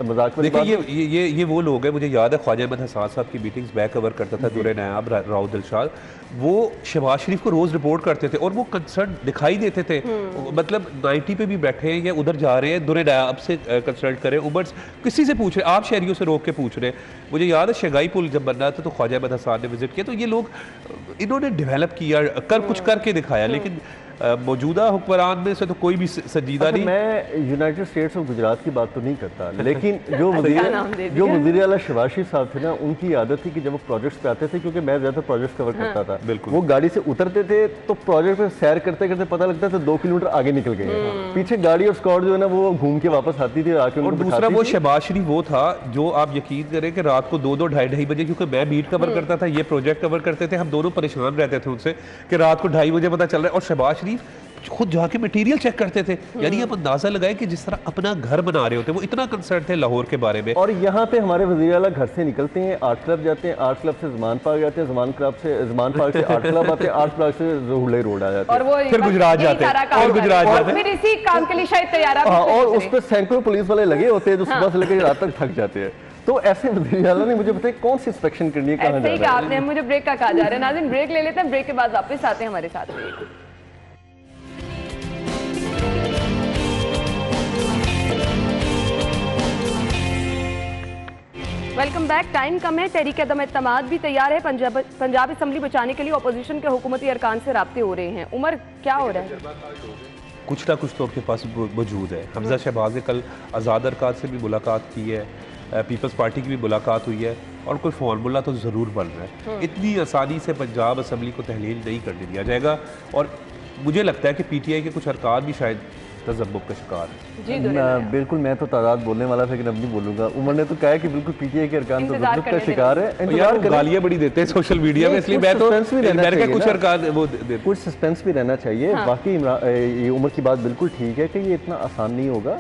मजाक में देखिए ये वो लोग हैं, मुझे याद है ख्वाजा अहमद हसन साहब की मीटिंग्स बैक कवर करता था दूर नायाब राव दिलशाद, वो शहबाज शरीफ को रोज रिपोर्ट करते थे और वो कंसर्न दिखाई देते थे, मतलब 90 पे भी बैठे हैं या उधर जा रहे हैं, दूर नायाब से कंसल्ट करें, उबर किसी से पूछ रहे, आप शहरियों से रोक के पूछ रहे हैं। मुझे याद है शगाई पुल जब बन रहा था तो ख्वाजा अहमद हसन ने विजिट किया, तो ये लोग इन्होंने डेवलप किया, कुछ करके दिखाया, लेकिन मौजूदा हुक्मरान में से तो कोई भी संजीदा नहीं। मैं यूनाइटेड स्टेट्स ऑफ गुजरात की बात तो नहीं करता, लेकिन जो वज़ीर आला शहबाज शरीफ साहब थे ना, उनकी आदत थी कि जब वो प्रोजेक्ट्स पे आते थे, क्योंकि मैं ज़्यादा प्रोजेक्ट्स कवर करता था, वो गाड़ी से उतरते थे तो प्रोजेक्ट पे सैर करते करते पता लगता था 2 किलोमीटर आगे निकल गए, पीछे गाड़ी और स्कॉट जो है ना वो घूम के वापस आती थी आके। और दूसरा वो शहबाज शरीफ वो था जो आप यकीन करें कि रात को 2-2 ढाई बजे, क्योंकि मैं बीट कवर करता था, ये प्रोजेक्ट कवर करते थे, हम दोनों परेशान रहते थे उनसे कि रात को 2:30 बजे पता चल रहा है, और शहबाज शरीफ खुद जाके मटेरियल चेक करते थे। यानी आप अंदाजा लगाए कि जिस तरह अपना घर बना रहे होते, वो इतना कंसर्न थे लाहौर के बारे में। और यहाँ पे हमारे वज़ीर आला घर से निकलते हैं, आर्ट क्लब जाते हैं, आर्ट क्लब से ज़मान पार्क जाते हैं, ज़मान पार्क से आर्ट क्लब आते हैं, आर्ट पार्क से ज़हुले रोड आ जाते हैं, फिर गुजरात जाते हैं, और गुजरात जाते हैं, फिर इसी काम के लिए शायद तैयार, और उस पर सैकड़ों पुलिस वाले लगे होते हैं जो सुबह से लेकर रात तक थक जाते हैं। तो ऐसे वज़ीर आला ने मुझे बताया कौन सी इंस्पेक्शन करनी है, कहाँ जाना है। आपने मुझे ब्रेक का कहा जा रहा है, नाज़रीन ब्रेक ले लेते हैं, ब्रेक के बाद वापस आते हैं हमारे साथ। Welcome back. टाइम कम है, तहरीक अदम एतमाद भी तैयार है, पंजाब असम्बली बचाने के लिए अपोजिशन के हुकूमती अरकान से राब्ते हो रहे हैं। उमर क्या हो रहा है? कुछ ना कुछ तो आपके पास मौजूद है। हमजा शहबाज ने कल आज़ाद अरकान से भी मुलाकात की है, पीपल्स पार्टी की भी मुलाकात हुई है, और कोई फार्मूला तो ज़रूर बन रहा है। इतनी आसानी से पंजाब असम्बली को तहलील नहीं करने दिया जाएगा, और मुझे लगता है कि PTI के कुछ अरकान भी शायद तज़ब्बुब का शिकार है। बिल्कुल, मैं तो तादाद बोलने वाला था लेकिन अब नहीं बोलूंगा। उमर ने तो कहा है कि बिल्कुल PTI के अरकान तज़ब्बुब का शिकार है। यार गालियां बड़ी देते हैं सोशल मीडिया में, इसलिए मैं तो कुछ अरकान वो कुछ सस्पेंस भी रहना चाहिए। बाकी ये उमर की बात बिल्कुल ठीक है कि ये इतना आसान नहीं होगा।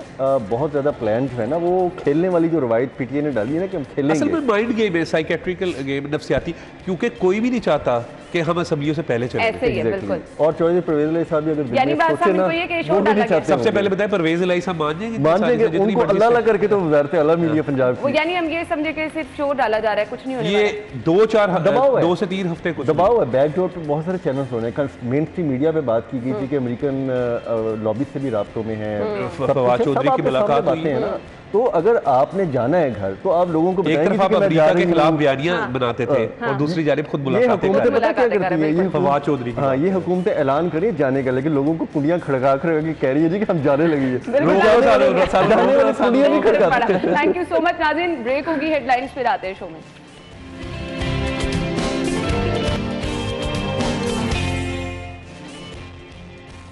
बहुत ज़्यादा प्लान जो है ना, वो खेलने वाली जो रवायत PTI ने डाली है ना कि हम खेलेंगे, असल में माइंड गेम है, साइकेट्रिकल गेम, नफ्सियाती, क्योंकि कोई भी नहीं चाहता कि हम असम्बलियों से पहले चलें। और चौधरी परवेज़ इलाही साहब भी अगर सोचे ना, वो भी नहीं चाहते। सबसे पहले बताएं परवेज़ इलाही साहब मान जाएंगे उनको अल्लाह करके तो वज़ारत आला मीडिया पंजाब की, यानी हम ये समझे कि सिर्फ शोर डाला जा रहा है, कुछ नहीं होने ये 2 से 3 हफ्ते कुछ दबाव है। बैकडोर पे बहुत सारे चैनल्स होने हैं। मेन स्ट्रीम मीडिया पे बात की गई थी कि अमेरिकन लॉबी से भी राब्तों में है, फवाद चौधरी की मुलाकात हुई है ना, तो अगर आपने जाना है घर तो आप लोगों को एक बताएंगे तरफ आप कि मैं जा अमरीका रही के खिलाफ हूँ। बयानियां बनाते थे और दूसरी जानिब खुद ये मुलाकातें हुकूमतें कर पता क्या मुलाकातें करती है, ये फवाद चौधरी की हाँ, ये हुकूमतें ऐलान करें जाने का, लेकिन लोगों को कुड़ियाँ खड़का कर कह रही है जी कि हम जाने लगी है। बिल्कुल, जाने वाली कुड़ियाँ भी खड़काते हैं। थैंक यू सो मच नाज़रीन, ब्रेक होगी, हेडलाइंस फिर आते हैं शो में।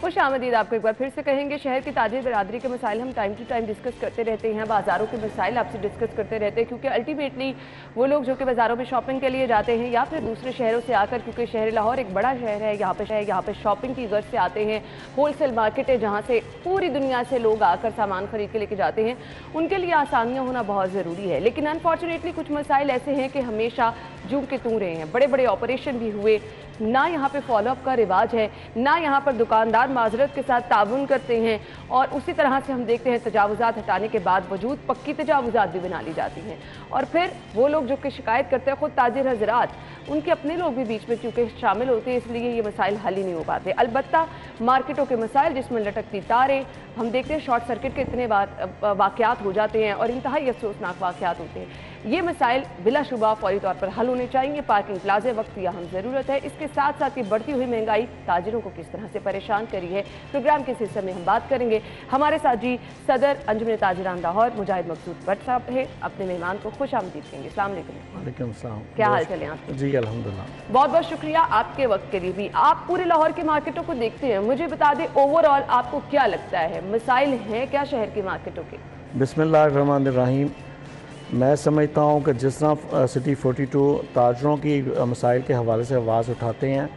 खुश आमदीद आपको एक बार फिर से कहेंगे। शहर की ताजिर बरादरी के मसाइल हम टाइम टू टाइम डिस्कस करते रहते हैं, बाज़ारों के मसाइल आपसे डिस्कस करते रहते हैं, क्योंकि अल्टीमेटली वो लोग जो कि बाज़ारों में शॉपिंग के लिए जाते हैं या फिर दूसरे शहरों से आकर, क्योंकि शहर लाहौर एक बड़ा शहर है, यहाँ पे शॉपिंग की गर्ज से आते हैं, होलसेल मार्केट है जहाँ से पूरी दुनिया से लोग आकर सामान खरीद के लेके जाते हैं, उनके लिए आसानियाँ होना बहुत ज़रूरी है। लेकिन अनफॉर्चुनेटली कुछ मसाइल ऐसे हैं कि हमेशा जूम के तू रहे हैं। बड़े बड़े ऑपरेशन भी हुए, ना यहाँ पे फॉलोअप का रिवाज है, ना यहाँ पर दुकानदार माजरत के साथ ताउन करते हैं, और उसी तरह से हम देखते हैं तजावुज़ात हटाने के बाद वजूद पक्की तजावुज़ात भी बना ली जाती हैं, और फिर वो लोग जो कि शिकायत करते हैं, खुद ताजिर हजरात, उनके अपने लोग भी बीच में चूँकि शामिल होते हैं, इसलिए ये मसाइल हल ही नहीं हो पाते। अलबत्ता मार्केटों के मसाइल जिसमें लटकती तारें, हम देखते हैं शॉर्ट सर्किट के इतने वाक़यात हो जाते हैं और इंतहाई अफसोसनाक वाक़यात होते हैं। ये मसाइल बिलाशुबा फौरी तौर पर हल होने चाहिए। पार्किंग प्लाजे वक्त की अहम ज़रूरत है। इसके साथ साथ ये बढ़ती हुई महंगाई ताजिरों को किस तरह से परेशान करी है, प्रोग्राम के इस हिस्से में हम बात करेंगे। हमारे साथ जी सदर अंजुमन ताजिरान लाहौर मुजाहिद मकसूद भट्ट साहब है, अपने मेहमान को खुश आमदीद कहेंगे। अस्सलाम वालेकुम। वालेकुम सलाम। क्या हाल चले आप? जी अल्हम्दुलिल्लाह। बहुत बहुत शुक्रिया आपके वक्त के लिए भी। आप पूरे लाहौर के मार्केटों को देखते हैं, मुझे बता दें ओवरऑल आपको क्या लगता है, मसाइल हैं क्या शहर की मार्केटों के? बिस्मिल्लाहिर्रहमानिर्रहीम। मैं समझता हूँ कि जिस तरह सिटी 42 ताजरों की मसाइल के हवाले से आवाज़ उठाते हैं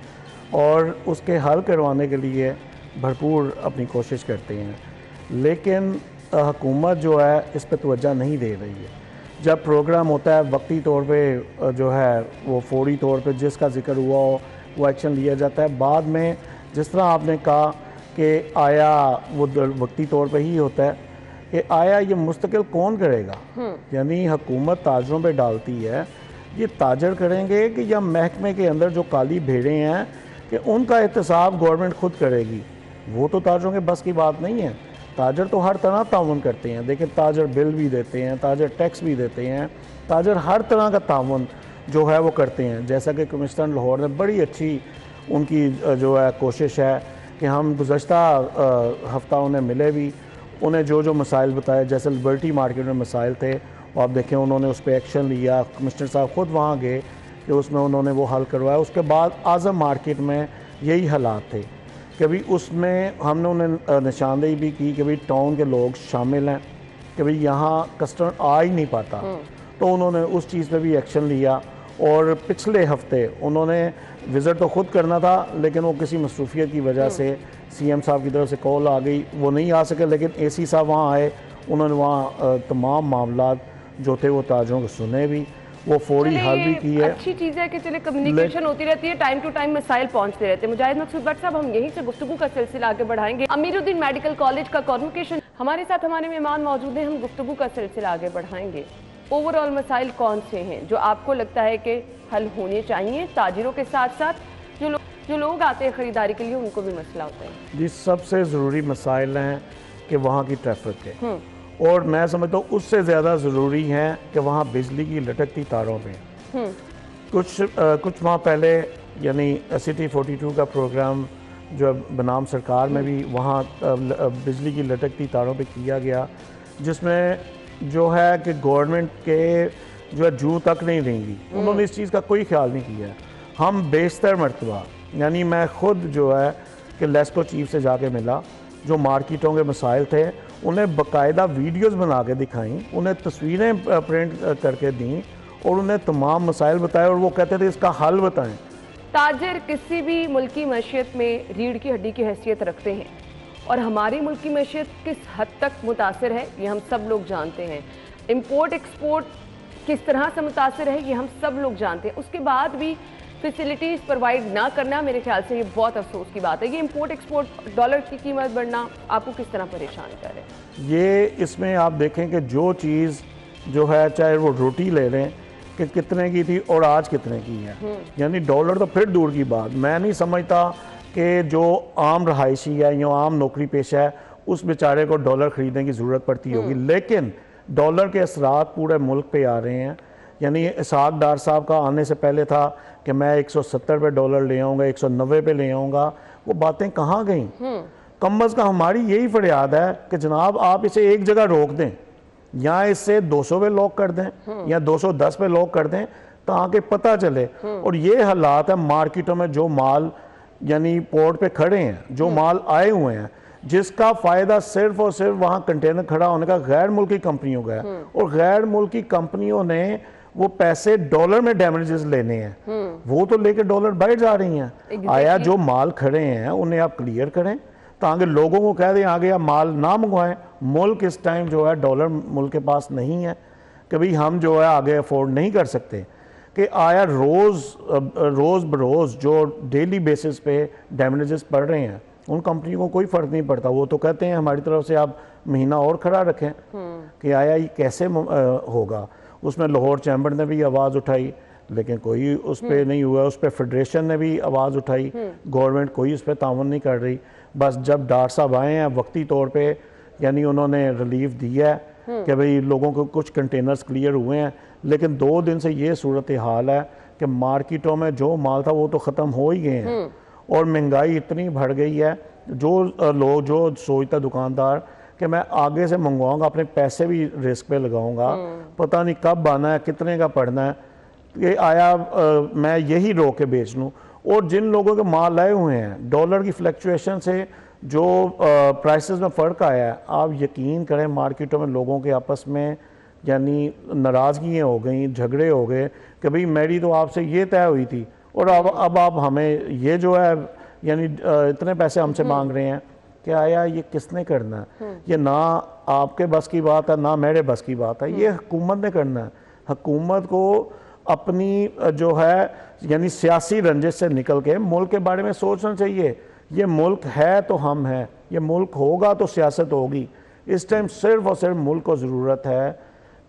और उसके हल करवाने के लिए भरपूर अपनी कोशिश करते हैं, लेकिन हुकूमत जो है इस पर तवज्जो नहीं दे रही है। जब प्रोग्राम होता है वक्ती तौर पे जो है वो फौरी तौर पे जिसका जिक्र हुआ हो वो एक्शन लिया जाता है। बाद में जिस तरह आपने कहा कि आया वो वक्ती तौर पे ही होता है कि आया ये मुस्तकिल कौन करेगा, यानी हुकूमत ताजरों पे डालती है, ये ताजर करेंगे कि या महकमे के अंदर जो काली भेड़ें हैं कि उनका एहतसाब गवर्नमेंट खुद करेगी। वो तो ताजरों के बस की बात नहीं है। ताजर तो हर तरह ताउन करते हैं, देखिए ताजर बिल भी देते हैं, ताजर टैक्स भी देते हैं, ताजर हर तरह का ताउन जो है वो करते हैं। जैसा कि कमिश्नर लाहौर ने बड़ी अच्छी उनकी जो है कोशिश है कि हम गुज़श्ता हफ्ता उन्हें मिले भी, उन्हें जो जो मसाइल बताए, जैसे लिबर्टी मार्केट में मसाइल थे और आप देखें उन्होंने उस पर एक्शन लिया, कमिश्नर साहब ख़ुद वहाँ गए कि उसमें उन्होंने वो हल करवाया। उसके बाद आज़म मार्केट में यही हालात थे कि भाई उसमें हमने उन्हें निशानदेही भी की कि भाई टाउन के लोग शामिल हैं, कि भाई यहाँ कस्टमर आ ही नहीं पाता, तो उन्होंने उस चीज़ पे भी एक्शन लिया। और पिछले हफ्ते उन्होंने विज़िट तो ख़ुद करना था, लेकिन वो किसी मसरूफियत की वजह से सीएम साहब की तरफ से कॉल आ गई, वो नहीं आ सके, लेकिन एसी साहब वहाँ आए, उन्होंने वहाँ तमाम मामलात जो थे वो ताजरों को सुने भी, वो फौरी हल भी की है। अच्छी चीज़ है कि चले कम्युनिकेशन होती रहती है, टाइम टू टाइम मसाइल पहुंचते रहते हैं। मुजाहिद मकसूद भट्ट साहब, हम यहीं से गुफ्तगू का सिलसिला आगे बढ़ाएंगे। अमीरुद्दीन मेडिकल कॉलेज का कॉन्वोकेशन, हमारे साथ हमारे मेहमान मौजूद हैं, हम गुफ्तगू का सिलसिला आगे बढ़ाएंगे। ओवरऑल मसाइल कौन से हैं जो आपको लगता है कि हल होने चाहिए? ताजिरों के साथ साथ जो लोग आते हैं ख़रीदारी के लिए उनको भी मसला होता है। जी, सबसे ज़रूरी मसाइल हैं कि वहाँ की ट्रैफिक है, और मैं समझता हूँ उससे ज़्यादा ज़रूरी हैं कि वहाँ बिजली की लटकती तारों पे कुछ माह पहले यानी सिटी 42 का प्रोग्राम जो बनाम सरकार में भी वहाँ बिजली की लटकती तारों पे किया गया, जिसमें जो है कि गवर्नमेंट के जो है जू तक नहीं देंगी, उन्होंने इस चीज़ का कोई ख्याल नहीं किया। हम बेशतर मरतबा, यानी मैं ख़ुद जो है कि लेस्को चीफ से जाके मिला, जो मार्केटों के मसाइल थे उन्हें बाकायदा वीडियोस बना के दिखाई, उन्हें तस्वीरें प्रिंट करके दी और उन्हें तमाम मसाइल बताए, और वो कहते थे इसका हल बताएं। ताजिर किसी भी मुल्की मैशियत में रीढ़ की हड्डी की हैसियत रखते हैं, और हमारी मुल्की मैशियत किस हद तक मुतासिर है ये हम सब लोग जानते हैं। इम्पोर्ट एक्सपोर्ट किस तरह से मुतासिर है ये हम सब लोग जानते हैं। उसके बाद भी फैसिलिटीज़ प्रोवाइड ना करना, मेरे ख्याल से ये बहुत अफसोस की बात है। ये इम्पोर्ट एक्सपोर्ट डॉलर की कीमत बढ़ना आपको किस तरह परेशान कर रहे हैं? ये इसमें आप देखें कि जो चीज़ जो है, चाहे वो रोटी ले लें कि कितने की थी और आज कितने की है, यानी डॉलर तो फिर दूर की बात। मैं नहीं समझता कि जो आम रहायशी है या आम नौकरी पेशा है उस बेचारे को डॉलर ख़रीदने की ज़रूरत पड़ती होगी, लेकिन डॉलर के असरात पूरे मुल्क पे आ रहे हैं। यानी इसहाक डार साहब का आने से पहले था कि मैं 170 पे डॉलर ले आऊँगा, 190 पे ले आऊँगा, वो बातें कहाँ गई? कम अज़ कम हमारी यही फरियाद है कि जनाब आप इसे एक जगह रोक दें, या इससे 200 पे लॉक कर दें या 210 पे लॉक कर दें, ताकि पता चले। और ये हालात है मार्केटों में, जो माल यानी पोर्ट पे खड़े हैं, जो माल आए हुए हैं, जिसका फ़ायदा सिर्फ और सिर्फ वहाँ कंटेनर खड़ा होने का गैर मुल्की कंपनियों का है, और गैर मुल्की कंपनियों ने वो पैसे डॉलर में डैमेजेस लेने हैं, वो तो लेके डॉलर बाहर जा रही हैं। आया जो माल खड़े हैं उन्हें आप क्लियर करें, ताकि लोगों को कह दें आगे आप माल ना मंगवाएं। मुल्क इस टाइम जो है डॉलर मुल्क के पास नहीं है कि भाई हम जो है आगे अफोर्ड नहीं कर सकते। कि आया रोज़ बरोज़ जो डेली बेसिस पे डैमेजेस पड़ रहे हैं, उन कंपनियों को कोई फ़र्क नहीं पड़ता। वो तो कहते हैं हमारी तरफ से आप महीना और खड़ा रखें कि आया ये कैसे होगा। उसमें लाहौर चैम्बर ने भी आवाज़ उठाई, लेकिन कोई उस पर नहीं हुआ। उस पर फेडरेशन ने भी आवाज़ उठाई, गवर्नमेंट कोई उस पर तावन नहीं कर रही। बस जब डार साहब आए हैं वक्ती तौर पे, यानी उन्होंने रिलीफ दिया है कि भाई लोगों को कुछ कंटेनर्स क्लियर हुए हैं, लेकिन 2 दिन से ये सूरत हाल है कि मार्केटों में जो माल था वो तो ख़त्म हो ही गए हैं, और महंगाई इतनी बढ़ गई है। जो लोग जो सोचता दुकानदार कि मैं आगे से मंगवाऊंगा, अपने पैसे भी रिस्क पे लगाऊंगा, पता नहीं कब आना है, कितने का पड़ना है, ये आया मैं यही रोक के बेच लूँ। और जिन लोगों के माल आए हुए हैं, डॉलर की फ्लक्चुएशन से जो प्राइसेस में फ़र्क आया है, आप यकीन करें मार्केटों में लोगों के आपस में यानी नाराज़गियाँ हो गई, झगड़े हो गए कि भाई मेरी तो आपसे ये तय हुई थी, और अब आप हमें ये जो है यानी इतने पैसे हमसे मांग रहे हैं कि आया ये किसने करना है? ये ना आपके बस की बात है, ना मेरे बस की बात है, ये हुकूमत ने करना है। हुकूमत को अपनी जो है यानी सियासी रंजिश से निकल के मुल्क के बारे में सोचना चाहिए। ये मुल्क है तो हम हैं, ये मुल्क होगा तो सियासत होगी। इस टाइम सिर्फ और सिर्फ मुल्क को ज़रूरत है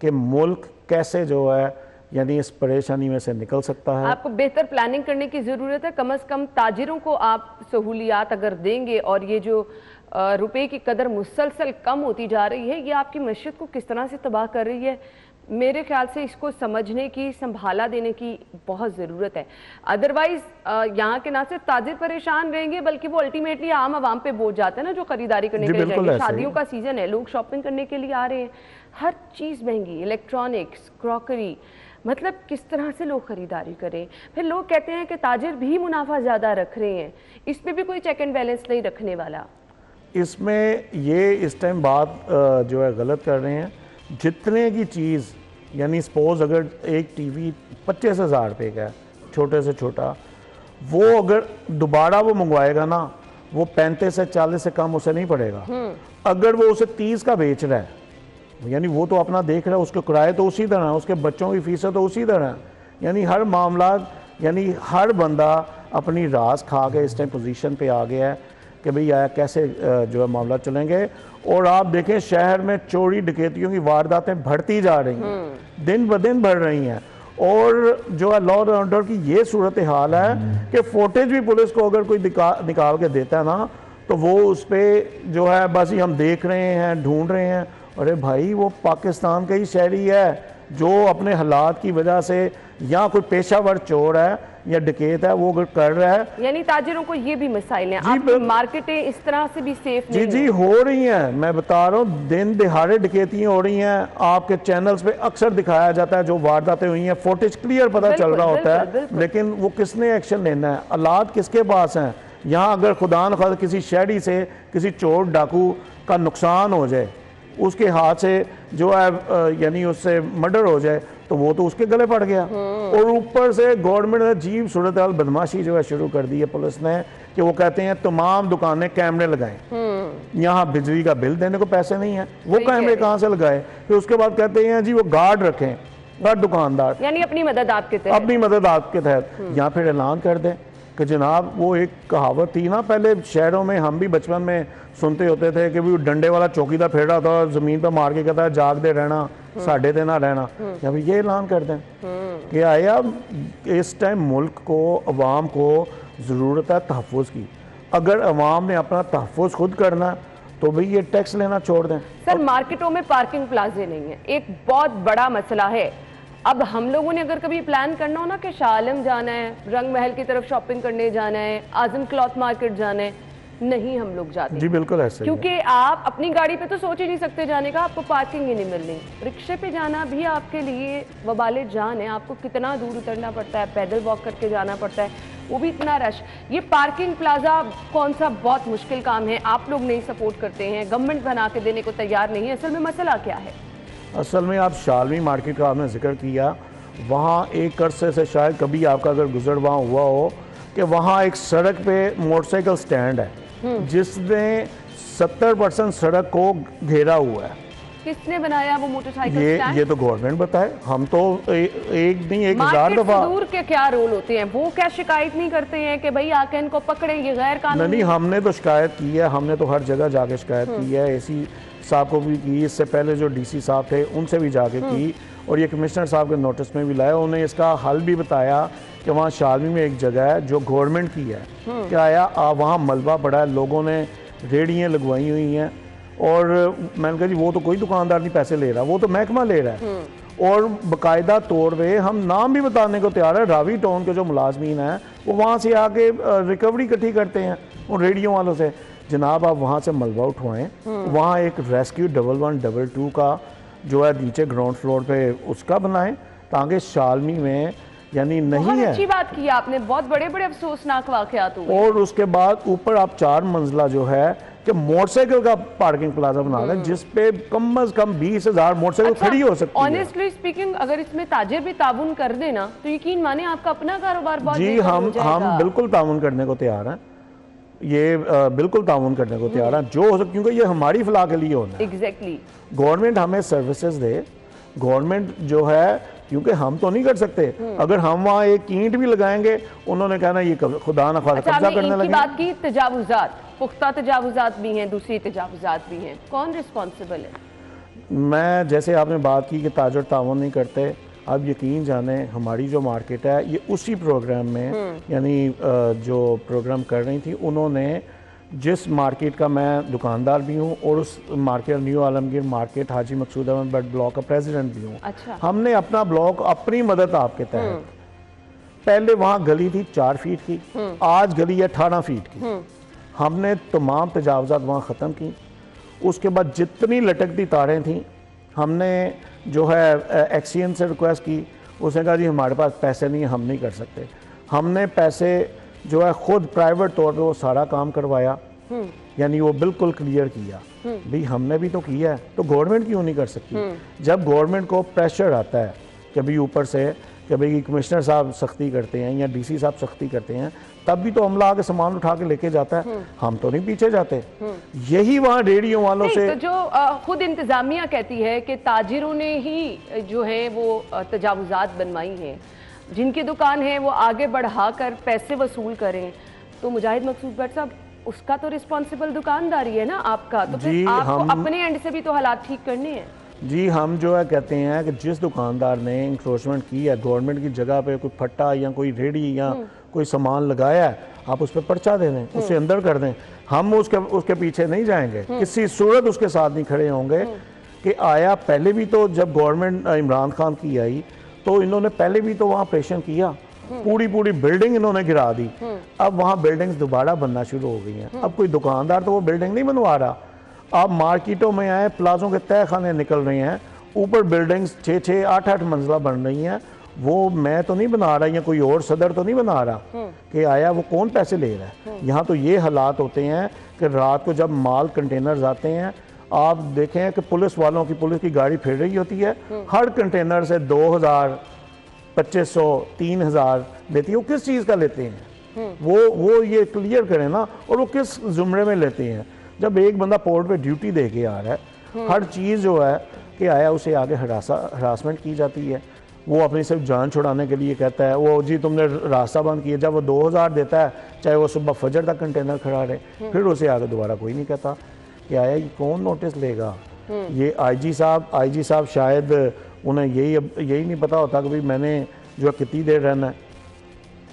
कि मुल्क कैसे जो है यानी इस परेशानी में से निकल सकता है। आपको बेहतर प्लानिंग करने की ज़रूरत है। कम से कम ताजिरों को आप सहूलियात अगर देंगे, और ये जो रुपए की कदर मुसलसल कम होती जा रही है, ये आपकी मईशत को किस तरह से तबाह कर रही है, मेरे ख्याल से इसको समझने की, संभाला देने की बहुत ज़रूरत है। अदरवाइज़ यहाँ के ना सिर्फ ताजिर परेशान रहेंगे, बल्कि वो अल्टीमेटली आम आवाम पे बोझ जाता है ना, जो ख़रीदारी करने के लिए जाएंगे। शादियों का सीज़न है, लोग शॉपिंग करने के लिए आ रहे हैं, हर चीज़ महंगी, इलेक्ट्रॉनिक्स, क्रॉकरी, मतलब किस तरह से लोग ख़रीदारी करें। फिर लोग कहते हैं कि ताजिर भी मुनाफा ज़्यादा रख रहे हैं, इस पर भी कोई चेक एंड बैलेंस नहीं रखने वाला। इसमें ये इस टाइम बात जो है गलत कर रहे हैं। जितने की चीज़ यानी सपोज अगर एक टीवी 25,000 रुपये का है, छोटे से छोटा, वो अगर दोबारा वो मंगवाएगा ना, वो 35 से 40 से कम उसे नहीं पड़ेगा। अगर वो उसे 30 का बेच रहा है, यानी वो तो अपना देख रहा है, उसके किराए तो उसी तरह, उसके बच्चों की फीसें तो उसी तरह, यानी हर मामला, यानी हर बंदा अपनी रास खा के इस टाइम पोजीशन पे आ गया है कि भाई आया कैसे जो है मामला चलेंगे। और आप देखें शहर में चोरी डकैतियों की वारदातें बढ़ती जा रही हैं, दिन ब दिन बढ़ रही हैं, और जो है लॉ एंड ऑर्डर की ये सूरत हाल है कि फुटेज भी पुलिस को अगर कोई निकाल के देता है ना, तो वो उस पर जो है बस ही हम देख रहे हैं, ढूंढ रहे हैं। अरे भाई वो पाकिस्तान का ही शहरी है जो अपने हालात की वजह से, या कोई पेशावर चोर है या डकैत है, वो अगर कर रहा है। यानी ताजिरों को ये भी मसाइल हैं, आपकी मार्केटें इस तरह से भी सेफ नहीं जी हो रही हैं। मैं बता रहा हूँ दिन दिहाड़े डकैतियाँ हो रही हैं, आपके चैनल्स पे अक्सर दिखाया जाता है जो वारदातें हुई हैं, फुटेज क्लियर पता चल रहा होता है, लेकिन वो किसने एक्शन लेना है, औलाद किसके पास हैं। यहाँ अगर खुदा न खास्ता किसी शहरी से किसी चोर डाकू का नुकसान हो जाए, उसके हाथ से जो है यानी उससे मर्डर हो जाए, तो वो तो उसके गले पड़ गया। और ऊपर से गवर्नमेंट ने अजीब सूरत हाल बदमाशी जो है शुरू कर दी है पुलिस ने, कि वो कहते हैं तमाम दुकानें कैमरे लगाएं। यहाँ बिजली का बिल देने को पैसे नहीं है, वो कैमरे कहाँ से लगाए। फिर उसके बाद कहते हैं जी वो गार्ड रखें, गार्ड दुकानदार, यानी अपनी मदद आपके तहत, अपनी मदद आपके तहत। यहाँ फिर ऐलान कर दें कि जनाब वो एक कहावत थी ना पहले शहरों में, हम भी बचपन में सुनते होते थे कि भी डंडे वाला चौकीदार फिर रहा था, ज़मीन पर मार के कहता है जाग दे रहना, साढ़े दे ना रहना। या फिर ये ऐलान कर दें कि आया इस टाइम मुल्क को, अवाम को ज़रूरत है तहफ़्फ़ुज़ की। अगर अवाम ने अपना तहफ़्फ़ुज़ खुद करना, तो भाई ये टैक्स लेना छोड़ दें। सर मार्केटों में पार्किंग प्लाजे नहीं है, एक बहुत बड़ा मसला है। अब हम लोगों ने अगर कभी प्लान करना हो ना कि शाह आलम जाना है, रंग महल की तरफ शॉपिंग करने जाना है, आजम क्लॉथ मार्केट जाना है, नहीं हम लोग जाते। जी बिल्कुल ऐसे ही है। क्योंकि आप अपनी गाड़ी पे तो सोच ही नहीं सकते जाने का, आपको पार्किंग ही नहीं मिलनी। रिक्शे पे जाना भी आपके लिए वबाले जान है, आपको कितना दूर उतरना पड़ता है, पैदल वॉक करके जाना पड़ता है, वो भी इतना रश। ये पार्किंग प्लाजा कौन सा बहुत मुश्किल काम है, आप लोग नहीं सपोर्ट करते हैं, गवर्नमेंट बना के देने को तैयार नहीं है। असल में मसला क्या है? असल में आप शालमी मार्केट का आपने जिक्र किया, वहाँ एक अरसे से शायद कभी आपका अगर गुजर वहाँ हुआ हो कि वहाँ एक सड़क पे मोटरसाइकिल स्टैंड है जिसने 70% सड़क को घेरा हुआ है। किसने बनाया वो मोटरसाइकिल स्टैंड? ये तो गवर्नमेंट बताए, हम तो एक नहीं 1000 मार्केट से दफा। दूर के क्या रोल होते हैं, वो क्या शिकायत नहीं करते हैं कि भाई आके इनको पकड़े, ये गैर कानूनी? नहीं, हमने तो शिकायत की है, हमने तो हर जगह जाके शिकायत की है, एसी साहब को भी की, इससे पहले जो डीसी साहब थे उनसे भी जाके की, और ये कमिश्नर साहब के नोटिस में भी लाया। उन्हें इसका हल भी बताया कि वहाँ शालमी में एक जगह है जो गवर्नमेंट की है, क्या आया वहाँ मलबा पड़ा है, लोगों ने रेहड़ियाँ लगवाई हुई हैं, और मैंने कहा जी वो तो कोई दुकानदार नहीं पैसे ले रहा, वो तो महकमा ले रहा है। और बाकायदा तौर पे हम नाम भी बताने को तैयार है, रावी टाउन के जो मुलाजमीन हैं वो वहाँ से आके रिकवरी इकट्ठी करते हैं उन रेडियो वालों से। जनाब आप वहाँ से मलबा उठवाएं, वहाँ एक रेस्क्यू 1112 का जो है नीचे ग्राउंड फ्लोर पे उसका बनाएं, ताकि शालमी में यानी नहीं बहुत है। अच्छी बात की आपने, बहुत बड़े बड़े अफसोसनाक वाकयात हुए। और उसके बाद ऊपर आप 4 मंजिला जो है कि मोटरसाइकिल का पार्किंग प्लाजा बना लें जिसपे कम से कम 20,000 मोटरसाइकिल खड़ी हो सकती है। ऑनेस्टली स्पीकिंग अगर इसमें ताजिर भी ताउन कर देना तो यकीन माने आपका अपना कारोबार बहुत जी बेहतर हो हम जाएगा। बिल्कुल ताउन करने को तैयार हैं, ये बिल्कुल ताउन करने को तैयार हैं जो हो सके, क्योंकि ये हमारी फलाह के लिए होना है। एग्जैक्टली। गवर्नमेंट हमें सर्विसेज दे, गवर्नमेंट जो है, क्योंकि हम तो नहीं कर सकते। अगर हम वहाँ एक ईंट भी लगाएंगे उन्होंने कहना ये खुदा न खासा अच्छा, कब्जा आपने करने इनकी लगे। बात की, तजावुजात, पुख्ता तजावुजात भी हैं, दूसरी तजावुजात भी हैं, कौन रिस्पॉन्सिबल है? मैं जैसे आपने बात की कि ताजर तावन नहीं करते, अब यकीन जाने हमारी जो मार्केट है ये उसी प्रोग्राम में यानी जो प्रोग्राम कर रही थी उन्होंने, जिस मार्केट का मैं दुकानदार भी हूँ और उस market new Alamgir market Haji Maqsood Ahmad Butt block का प्रेसिडेंट भी हूँ। अच्छा। हमने अपना ब्लॉक अपनी मदद आपके तहत, पहले वहाँ गली थी 4 फीट की, आज गली है 18 फीट की। हमने तमाम तजावजात वहाँ ख़त्म की। उसके बाद जितनी लटकती तारें थी हमने जो है एक्सीएन से रिक्वेस्ट की, उसने कहा जी हमारे पास पैसे नहीं है, हम नहीं कर सकते। हमने पैसे जो है खुद प्राइवेट तौर पे वो सारा काम करवाया, यानी वो बिल्कुल क्लियर किया। भाई हमने भी तो किया है, तो गवर्नमेंट क्यों नहीं कर सकती? जब गवर्नमेंट को प्रेशर आता है कि भाई ऊपर से कि भाई कमिश्नर साहब सख्ती करते हैं या डीसी साहब सख्ती करते हैं, तब भी तो अमला आके सामान उठा के लेके जाता है, हम तो नहीं पीछे जाते। यही वहाँ रेडियो वालों से तो जो खुद इंतजामिया कहती है कि ताजिरों ने ही जो है वो तजावुजात बनवाई हैं, जिनकी दुकान है वो आगे बढ़ा कर पैसे वसूल करें, तो मुजाहिद मकसूद भट्ट साहब उसका तो रिस्पॉन्सिबल दुकानदारी है ना आपका, तो फिर आपको अपने एंड से भी तो हालात ठीक करने हैं। जी हम जो है कहते हैं कि जिस दुकानदार ने इंक्रोचमेंट की है, गवर्नमेंट की जगह पे कोई फट्टा या कोई रेडी या कोई सामान लगाया है, आप उस पर पर्चा दे दें, उसे अंदर कर दें। हम उसके पीछे नहीं जाएंगे, किसी सूरत उसके साथ नहीं खड़े होंगे कि आया। पहले भी तो जब गवर्नमेंट इमरान खान की आई तो इन्होंने पहले भी तो वहाँ ऑपरेशन किया, पूरी बिल्डिंग इन्होंने गिरा दी। अब वहाँ बिल्डिंग्स दोबारा बनना शुरू हो गई हैं। अब कोई दुकानदार तो वो बिल्डिंग नहीं बनवा रहा। आप मार्केटों में आए, प्लाजों के तय खाने निकल रहे हैं, ऊपर बिल्डिंग्स 6-6, 8-8 मंजिला बन रही हैं। वो मैं तो नहीं बना रहा या कोई और सदर तो नहीं बना रहा कि आया वो कौन पैसे ले रहा है। यहाँ तो ये हालात होते हैं कि रात को जब माल कंटेनर्स आते हैं, आप देखें कि पुलिस वालों की, पुलिस की गाड़ी फिर रही होती है, हर कंटेनर से 2000, 2500, 3000 लेती है। वो किस चीज़ का लेते हैं? वो ये क्लियर करें ना, और वो किस जुमरे में लेते हैं? जब एक बंदा पोर्ट पे ड्यूटी दे के आ रहा है, हर चीज़ जो है कि आया उसे आगे हरासमेंट की जाती है। वो अपनी सिर्फ जान छुड़ाने के लिए कहता है, वो जी तुमने रास्ता बंद किया। जब वो 2000 देता है, चाहे वो सुबह फजर तक कंटेनर खड़ा रहे, फिर उसे आगे दोबारा कोई नहीं कहता कि आया ये कौन नोटिस लेगा। ये आईजी साहब शायद उन्हें यही नहीं पता होता कि भाई मैंने जो कितनी देर रहना है।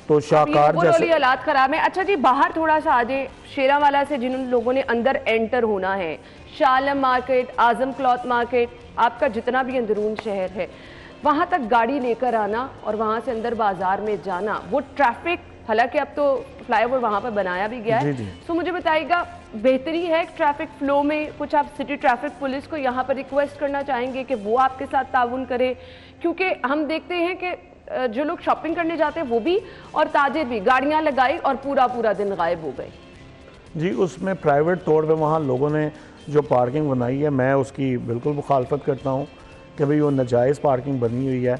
तो शाहकार ओवरऑल जैसे हालात खराब है। अच्छा जी, बाहर थोड़ा सा आजे, शेरावाला से जिन लोगों ने अंदर एंटर होना है, शालम मार्केट, आजम क्लॉथ मार्केट, आपका जितना भी अंदरून शहर है, वहाँ तक गाड़ी लेकर आना और वहाँ से अंदर बाजार में जाना, वो ट्रैफिक, हालांकि अब तो फ्लाईओवर वहाँ पर बनाया भी गया है, तो मुझे बताइएगा बेहतरी है ट्रैफिक फ्लो में? कुछ आप सिटी ट्रैफिक पुलिस को यहाँ पर रिक्वेस्ट करना चाहेंगे कि वो आपके साथ ताउन करे? क्योंकि हम देखते हैं कि जो लोग शॉपिंग करने जाते हैं वो भी और ताजिर भी गाड़ियाँ लगाई और पूरा पूरा दिन गायब हो गए। जी, उसमें प्राइवेट तौर पे वहाँ लोगों ने जो पार्किंग बनाई है, मैं उसकी बिल्कुल मुखालफत करता हूँ कि भाई वो नाजायज़ पार्किंग बनी हुई है।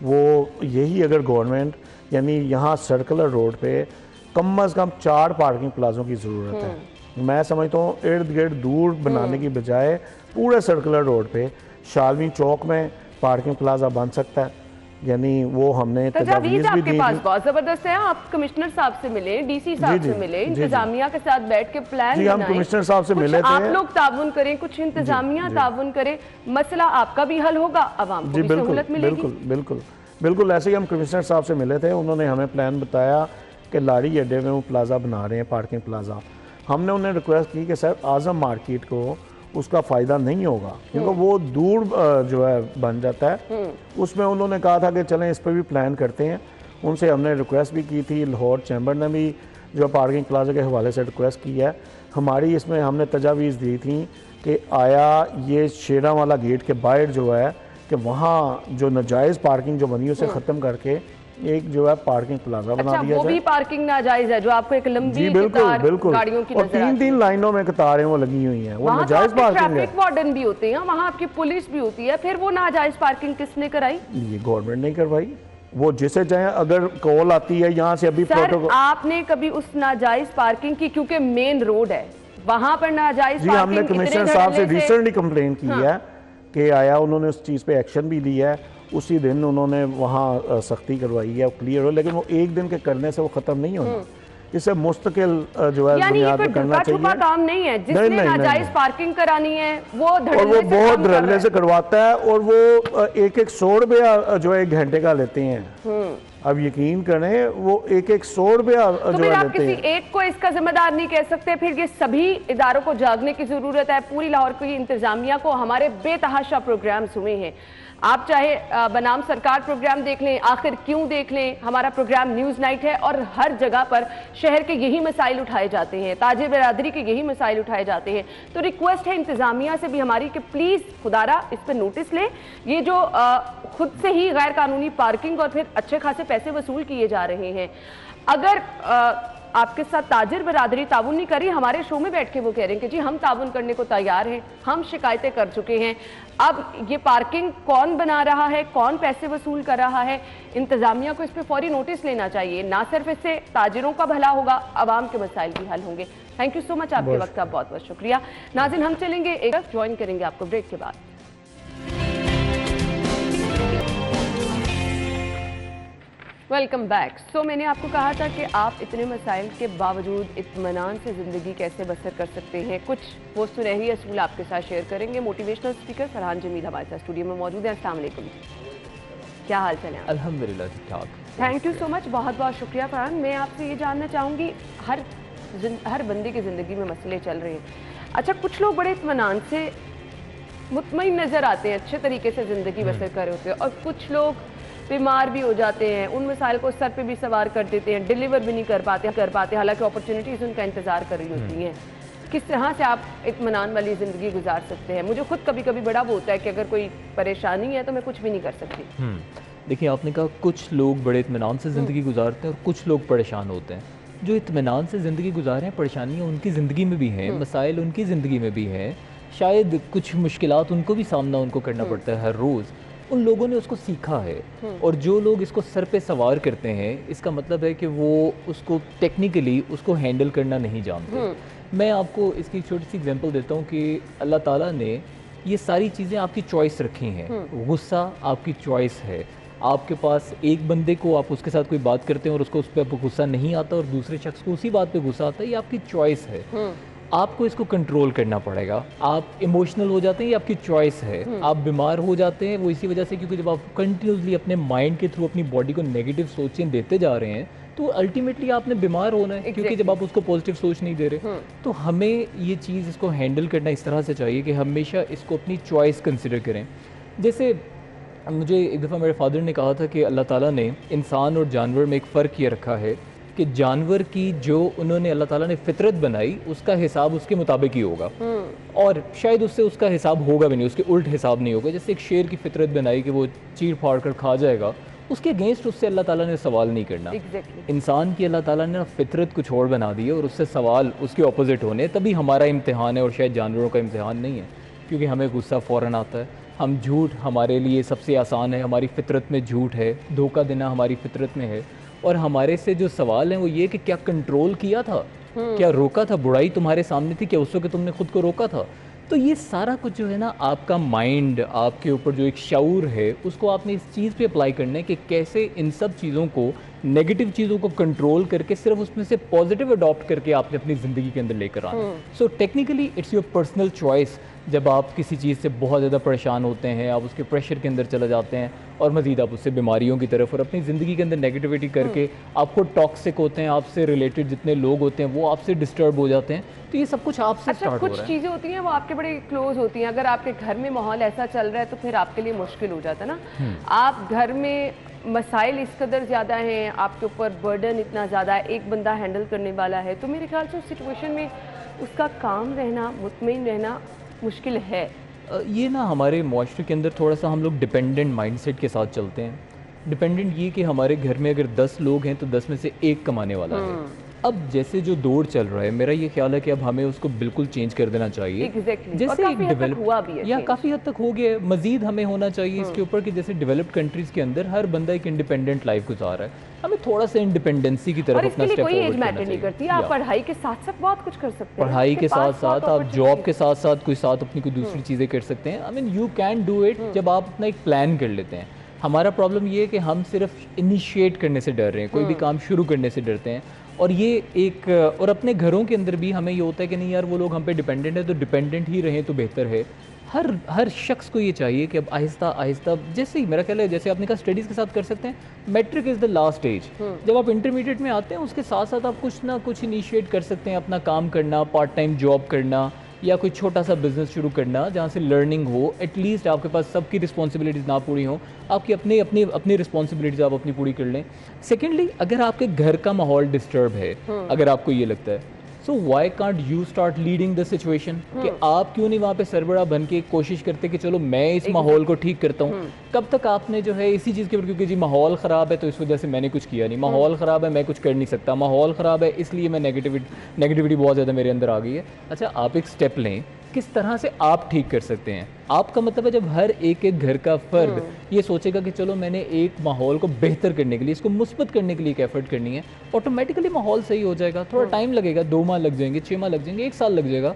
वो यही अगर गवर्नमेंट, यानी यहाँ सर्कुलर रोड पे कम अज़ कम 4 पार्किंग प्लाज़ों की ज़रूरत है। मैं समझता हूँ इर्द गिर्द दूर बनाने की बजाय पूरे सर्कुलर रोड पे शालमी चौक में पार्किंग प्लाजा बन सकता है। यानी वो हमने तजावीज़ आपके पास बहुत ज़बरदस्त है। आप कमिश्नर साहब से मिले, डीसी साहब से मिले, इंतजामिया के साथ बैठ के प्लान बनाएं। हम कमिश्नर साहब से मिले थे। आप लोग ताउन करें, कुछ इंतजामिया ताउन करे, मसला आपका भी हल होगा, आवाम को भी सहूलत मिलेगी। बिल्कुल बिल्कुल बिल्कुल ऐसे ही हम कमिश्नर साहब से मिले थे। उन्होंने हमें प्लान बताया कि लाड़ी अड्डे में वो प्लाजा बना रहे हैं, पार्किंग प्लाजा। हमने उन्हें रिक्वेस्ट की कि सर आजम मार्केट को उसका फ़ायदा नहीं होगा क्योंकि वो दूर जो है बन जाता है। उसमें उन्होंने कहा था कि चलें इस पर भी प्लान करते हैं। उनसे हमने रिक्वेस्ट भी की थी, लाहौर चैम्बर ने भी जो पार्किंग प्लाजा के हवाले से रिक्वेस्ट की है। हमारी इसमें हमने तजावीज़ दी थी कि आया ये शेरावाला गेट के बाहर जो है कि वहाँ जो नाजायज़ पार्किंग जो बनी उसे ख़त्म करके एक जो है पार्किंग प्लाजा बना दिया वो जाए। भी पार्किंग नाजायज है जो आपको एक लंबी बिल्कुल बिल्कुल गाड़ियों की और 3-3 लाइनों में कतारें वो लगी हुई हैं। वो नाजायज पार्किंग है। ट्रैफिक वार्डन भी होते हैं, वहाँ आपकी पुलिस भी होती है, फिर वो नाजायज पार्किंग किसने कराई? ये गवर्नमेंट नहीं करवाई। वो जिसे चाहे अगर कॉल आती है यहाँ से अभी सर, आपने कभी उस नाजायज पार्किंग की, क्योंकि मेन रोड है वहाँ पर नाजायज पार्किंग, हमने कमिश्नर साहब से रिसेंटली कंप्लेन की है कि आया, उन्होंने उस चीज़ पे एक्शन भी लिया है। उसी दिन उन्होंने वहाँ सख्ती करवाई है, क्लियर हो, लेकिन वो एक दिन के करने से वो ख़त्म नहीं होना। इसे मुस्तकिल जो है बुनियाद पर करना चाहिए। काम नहीं है, जिसने नाजायज पार्किंग करानी है वो बहुत धड़ल्ले से करवाता है और वो 100 रुपया जो है 1 घंटे का लेते हैं। अब यकीन करें वो 100 रुपया जो है आप किसी एक को इसका जिम्मेदार नहीं कह सकते। फिर ये सभी इदारों को जागने की जरूरत है। पूरी लाहौर की इंतजामिया को हमारे बेतहाशा प्रोग्राम्स हुए हैं। आप चाहे बनाम सरकार प्रोग्राम देख लें, आखिर क्यों देख लें, हमारा प्रोग्राम न्यूज़ नाइट है और हर जगह पर शहर के यही मसाइल उठाए जाते हैं, ताजिर बिरादरी के यही मसाइल उठाए जाते हैं। तो रिक्वेस्ट है इंतजामिया से भी हमारी कि प्लीज़ खुदारा इस पर नोटिस लें। ये जो खुद से ही गैर कानूनी पार्किंग और फिर अच्छे खासे पैसे वसूल किए जा रहे हैं, अगर आपके साथ ताजिर बिरादरी ताउन नहीं करी, हमारे शो में बैठ के वो कह रहे हैं कि जी हम ताउन करने को तैयार हैं, हम शिकायतें कर चुके हैं। अब ये पार्किंग कौन बना रहा है, कौन पैसे वसूल कर रहा है, इंतजामिया को इस पर फौरी नोटिस लेना चाहिए। ना सिर्फ इससे ताजिरों का भला होगा, आवाम के मसाइल भी हल होंगे। थैंक यू सो मच, आपके वक्त का बहुत बहुत शुक्रिया। नाज़रीन, हम चलेंगे एक ज्वाइन करेंगे आपको ब्रेक के बाद। Welcome back. सो मैंने आपको कहा था कि आप इतने मसाइल के बावजूद इत्मीनान से ज़िंदगी कैसे बसर कर सकते हैं। कुछ वो सुनहरी असूल आपके साथ शेयर करेंगे। मोटिवेशनल स्पीकर फरहान जमील हमारे साथ स्टूडियो में मौजूद है। अस्सलाम वालेकुम, क्या हाल चाल है? अल्हम्दुलिल्लाह ठीक ठाक। थैंक यू सो मच, बहुत बहुत शुक्रिया फरहान। मैं आपसे ये जानना चाहूँगी, हर बंदे की ज़िंदगी में मसले चल रहे हैं। अच्छा, कुछ लोग बड़े इत्मीनान से मुतमईन नज़र आते हैं, अच्छे तरीके से ज़िंदगी बसर कर रहे होते हैं, और कुछ लोग बीमार भी हो जाते हैं, उन मसाइल को सर पे भी सवार कर देते हैं, डिलीवर भी नहीं कर पाते हालांकि अपॉर्चुनिटीज़ उनका इंतज़ार कर रही होती हैं। किस तरह से आप इत्मीनान वाली ज़िंदगी गुजार सकते हैं? मुझे खुद कभी कभी बड़ा वो होता है कि अगर कोई परेशानी है तो मैं कुछ भी नहीं कर सकती। देखिए, आपने कहा कुछ लोग बड़े इत्मीनान से ज़िंदगी गुजारते हैं और कुछ लोग परेशान होते हैं। जो इत्मीनान से ज़िंदगी गुजार रहे हैं, परेशानियाँ उनकी ज़िंदगी में भी हैं, मसाइल उनकी ज़िंदगी में भी हैं, शायद कुछ मुश्किलात उनको भी सामना उनको करना पड़ता है हर रोज़। उन लोगों ने उसको सीखा है, और जो लोग इसको सर पे सवार करते हैं, इसका मतलब है कि वो उसको टेक्निकली उसको हैंडल करना नहीं जानते। मैं आपको इसकी छोटी सी एग्जांपल देता हूँ कि अल्लाह ताला ने ये सारी चीज़ें आपकी चॉइस रखी हैं। गुस्सा आपकी चॉइस है। आपके पास एक बंदे को आप उसके साथ कोई बात करते हैं और उसको उस पर गुस्सा नहीं आता और दूसरे शख्स को उसी बात पे गुस्सा आता है, ये आपकी चॉइस है। आपको इसको कंट्रोल करना पड़ेगा। आप इमोशनल हो जाते हैं, ये आपकी चॉइस है। आप बीमार हो जाते हैं वो इसी वजह से क्योंकि जब आप कंटिन्यूसली अपने माइंड के थ्रू अपनी बॉडी को नेगेटिव सोचें देते जा रहे हैं तो अल्टीमेटली आपने बीमार होना है, क्योंकि जब आप उसको पॉजिटिव सोच नहीं दे रहे। तो हमें ये चीज़ इसको हैंडल करना इस तरह से चाहिए कि हमेशा इसको अपनी चॉइस कंसिडर करें। जैसे मुझे एक दफ़ा मेरे फादर ने कहा था कि अल्लाह ताला ने इंसान और जानवर में एक फ़र्क ये रखा है कि जानवर की जो उन्होंने अल्लाह ताला ने फितरत बनाई उसका हिसाब उसके मुताबिक ही होगा, और शायद उससे उसका हिसाब होगा भी नहीं, उसके उल्ट हिसाब नहीं होगा। जैसे एक शेर की फितरत बनाई कि वो चीर फाड़ कर खा जाएगा, उसके अगेंस्ट उससे अल्लाह ताला ने सवाल नहीं करना। इंसान की अल्लाह ताला ने फितरत कुछ और बना दी है और उससे सवाल उसके ऑपोजिट होने, तभी हमारा इम्तिहान है और शायद जानवरों का इम्तिहान नहीं है। क्योंकि हमें गुस्सा फ़ौरन आता है, हम झूठ हमारे लिए सबसे आसान है, हमारी फितरत में झूठ है, धोखा देना हमारी फितरत में है। और हमारे से जो सवाल है वो ये कि क्या कंट्रोल किया था, क्या रोका था, बुराई तुम्हारे सामने थी, क्या उस वक्त तुमने खुद को रोका था। तो ये सारा कुछ जो है ना, आपका माइंड, आपके ऊपर जो एक शऊर है, उसको आपने इस चीज़ पे अप्लाई करना है कि कैसे इन सब चीज़ों को, नेगेटिव चीज़ों को कंट्रोल करके सिर्फ उसमें से पॉजिटिव अडॉप्ट करके आपने अपनी ज़िंदगी के अंदर लेकर आना। So technically it's your personal choice. जब आप किसी चीज़ से बहुत ज़्यादा परेशान होते हैं, आप उसके प्रेशर के अंदर चले जाते हैं और मज़ीद आप उससे बीमारियों की तरफ और अपनी ज़िंदगी के अंदर नेगेटिविटी करके आप खुद टॉक्सिक होते हैं, आपसे रिलेटेड जितने लोग होते हैं वो आपसे डिस्टर्ब हो जाते हैं। तो ये सब कुछ आपसे स्टार्ट हो रहा है। कुछ चीज़ें होती हैं वो आपके बड़े क्लोज होती हैं, अगर आपके घर में माहौल ऐसा चल रहा है तो फिर आपके लिए मुश्किल हो जाता है ना। आप घर में मसाइल इस कदर ज़्यादा हैं, आपके ऊपर बर्डन इतना ज़्यादा है, एक बंदा हैंडल करने वाला है, तो मेरे ख्याल से उस सिचुएशन में उसका काम रहना, मुतमईन रहना मुश्किल है। ये ना हमारे माशरे के अंदर थोड़ा सा हम लोग डिपेंडेंट माइंडसेट के साथ चलते हैं। डिपेंडेंट ये कि हमारे घर में अगर 10 लोग हैं तो 10 में से एक कमाने वाला है। अब जैसे जो दौर चल रहा है, मेरा ये ख्याल है कि अब हमें उसको बिल्कुल चेंज कर देना चाहिए। जैसे एक डेवलप हुआ भी है या काफ़ी हद तक हो गया है, मजीद हमें होना चाहिए इसके ऊपर कि जैसे डेवलप्ड कंट्रीज़ के अंदर हर बंदा एक इंडिपेंडेंट लाइफ गुजार रहा है, हमें थोड़ा सा इंडिपेंडेंसी की तरफ अपना स्टेप कोई एज मैटर नहीं करती, आप पढ़ाई के साथ साथ बहुत कुछ कर सकते हैं। पढ़ाई के साथ साथ आप जॉब के साथ साथ कोई साथ अपनी कोई दूसरी चीज़ें कर सकते हैं। I mean you can do it जब आप अपना एक प्लान कर लेते हैं। हमारा प्रॉब्लम ये है कि हम सिर्फ इनिशिएट करने से डर रहे हैं, कोई भी काम शुरू करने से डरते हैं। और ये एक, और अपने घरों के अंदर भी हमें ये होता है कि नहीं यार वो लोग हम पे डिपेंडेंट है तो डिपेंडेंट ही रहें तो बेहतर है। हर शख्स को ये चाहिए कि अब आहिस्ता आहिस्ता, जैसे ही मेरा ख्याल है जैसे आपने कहा स्टडीज़ के साथ कर सकते हैं, matric is the last age. जब आप इंटरमीडिएट में आते हैं उसके साथ साथ आप कुछ ना कुछ इनिशिएट कर सकते हैं, अपना काम करना, पार्ट टाइम जॉब करना या कोई छोटा सा बिजनेस शुरू करना जहाँ से लर्निंग हो। एटलीस्ट आपके पास सबकी रिस्पॉन्सिबिलिटीज़ ना पूरी हो, आपकी अपनी रिस्पॉन्सिबिलिटीज़ आप अपनी पूरी कर लें। सेकेंडली, अगर आपके घर का माहौल डिस्टर्ब है, अगर आपको ये लगता है, so why can't you start leading the situation, कि आप क्यों नहीं वहाँ पे सरबरा बन के कोशिश करते कि चलो मैं इस माहौल को ठीक करता हूँ। कब तक आपने जो है इसी चीज़ के ऊपर, क्योंकि जी माहौल ख़राब है तो इस वजह से मैंने कुछ किया नहीं, माहौल ख़राब है मैं कुछ कर नहीं सकता, माहौल ख़राब है इसलिए मैं नेगेटिविटी बहुत ज़्यादा मेरे अंदर आ गई है। अच्छा, आप एक स्टेप लें, किस तरह से आप ठीक कर सकते हैं। आपका मतलब है जब हर एक घर का फर्द ये सोचेगा कि चलो मैंने एक माहौल को बेहतर करने के लिए, इसको मुस्बत करने के लिए एक एफर्ट करनी है, ऑटोमेटिकली माहौल सही हो जाएगा। थोड़ा टाइम लगेगा, 2 माह लग जाएंगे, 6 माह लग जाएंगे, 1 साल लग जाएगा।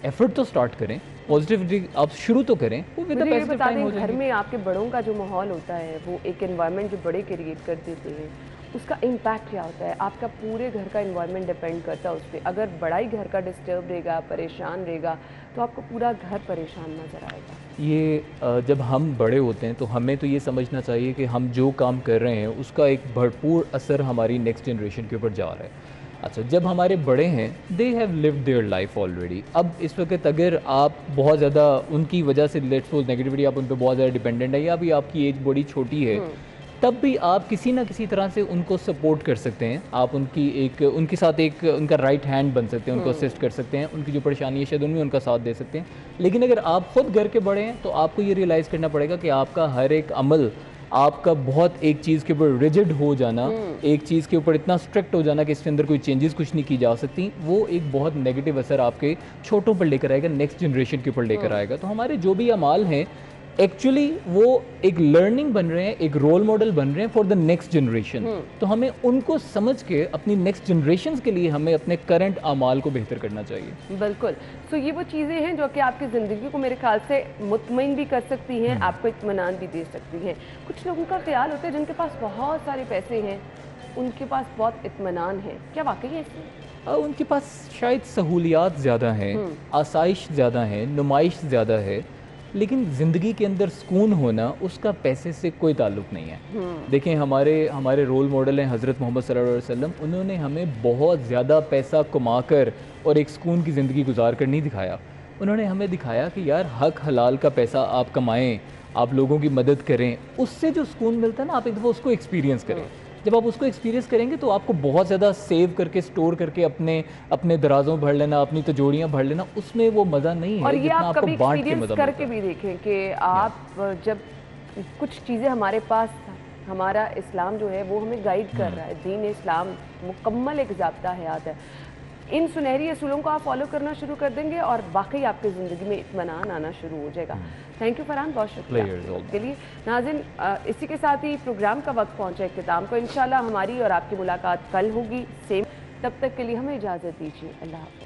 एफर्ट तो स्टार्ट करें, पॉजिटिविटी आप शुरू तो करें, वो विद द पॉजिटिव टाइम हो जाएगा। घर में आपके बड़ों का जो माहौल होता है, वो एक एनवायरनमेंट जो बड़े क्रिएट कर देते हैं, उसका इम्पैक्ट क्या होता है? आपका पूरे घर का एनवायरनमेंट डिपेंड करता है उस पर। अगर बड़ा ही घर का डिस्टर्ब रहेगा, परेशान रहेगा, तो आपको पूरा घर परेशान नज़र आएगा। ये जब हम बड़े होते हैं तो हमें तो ये समझना चाहिए कि हम जो काम कर रहे हैं उसका एक भरपूर असर हमारी नेक्स्ट जनरेशन के ऊपर जा रहा है। अच्छा, जब हमारे बड़े हैं, they have lived their life already. अब इस वक्त अगर आप बहुत ज़्यादा उनकी वजह से, लेट्स सपोज नेगेटिविटी, आप उन पर बहुत ज़्यादा डिपेंडेंट है, या भी आपकी एज बड़ी छोटी है, तब भी आप किसी ना किसी तरह से उनको सपोर्ट कर सकते हैं। आप उनके साथ एक उनका राइट हैंड बन सकते हैं, उनको असिस्ट कर सकते हैं, उनकी जो परेशानी है शायद उनमें उनका साथ दे सकते हैं। लेकिन अगर आप खुद घर के बड़े हैं तो आपको ये रियलाइज़ करना पड़ेगा कि आपका हर एक अमल, आपका बहुत एक चीज़ के ऊपर रिजिड हो जाना, एक चीज़ के ऊपर इतना स्ट्रिक्ट हो जाना कि इसके अंदर कोई चेंजेस कुछ नहीं की जा सकती, वो एक बहुत नेगेटिव असर आपके छोटों पर लेकर आएगा, नेक्स्ट जनरेशन के ऊपर लेकर आएगा। तो हमारे जो भी अमाल हैं एक्चुअली वो एक लर्निंग बन रहे हैं, एक रोल मॉडल बन रहे हैं फॉर द नेक्स्ट जनरेशन। तो हमें उनको समझ के अपनी नेक्स्ट जनरेशन के लिए हमें अपने करंट अमाल को बेहतर करना चाहिए। बिल्कुल। तो ये वो चीज़ें हैं जो कि आपकी ज़िंदगी को मेरे ख्याल से मुतमईन भी कर सकती हैं, आपको इत्मीनान भी दे सकती हैं। कुछ लोगों का ख्याल होता है जिनके पास बहुत सारे पैसे हैं, उनके पास बहुत इत्मीनान है, क्या वाकई है इसमें? उनके पास शायद सहूलियात ज़्यादा हैं, आसाइश ज़्यादा हैं, नुमाइश ज़्यादा है, लेकिन ज़िंदगी के अंदर सुकून होना उसका पैसे से कोई ताल्लुक़ नहीं है। देखें हमारे रोल मॉडल हैं हज़रत मोहम्मद सल्लल्लाहु अलैहि वसल्लम, उन्होंने हमें बहुत ज़्यादा पैसा कमाकर और एक सुकून की ज़िंदगी गुजार कर नहीं दिखाया। उन्होंने हमें दिखाया कि यार हक हलाल का पैसा आप कमाएं, आप लोगों की मदद करें, उससे जो सुकून मिलता है ना, आप एक दफ़ा उसको एक्सपीरियंस करें। जब आप उसको एक्सपीरियंस करेंगे तो आपको बहुत ज़्यादा सेव करके स्टोर करके अपने दराजों भर लेना, अपनी तिजोरियाँ भर लेना, उसमें वो मज़ा नहीं है और ये जितना आप आपको कभी बांट के एक्सपीरियंस मज़ा करके भी देखें कि आप जब कुछ चीज़ें हमारे पास, हमारा इस्लाम जो है वो हमें गाइड कर रहा है, दीन इस्लाम मुकम्मल एक ज़ाब्ता हयात है। इन सुनहरी असूलों को आप फॉलो करना शुरू कर देंगे और वाकई आपकी ज़िंदगी में इत्मीनान आना शुरू हो जाएगा। थैंक यू फरहान, बहुत शुक्रिया के लिए। नाज़रीन, इसी के साथ ही प्रोग्राम का वक्त पहुंचा इख्तिताम को। इंशाल्लाह हमारी और आपकी मुलाकात कल होगी सेम। तब तक के लिए हमें इजाज़त दीजिए। अल्लाह हाफ़िज़।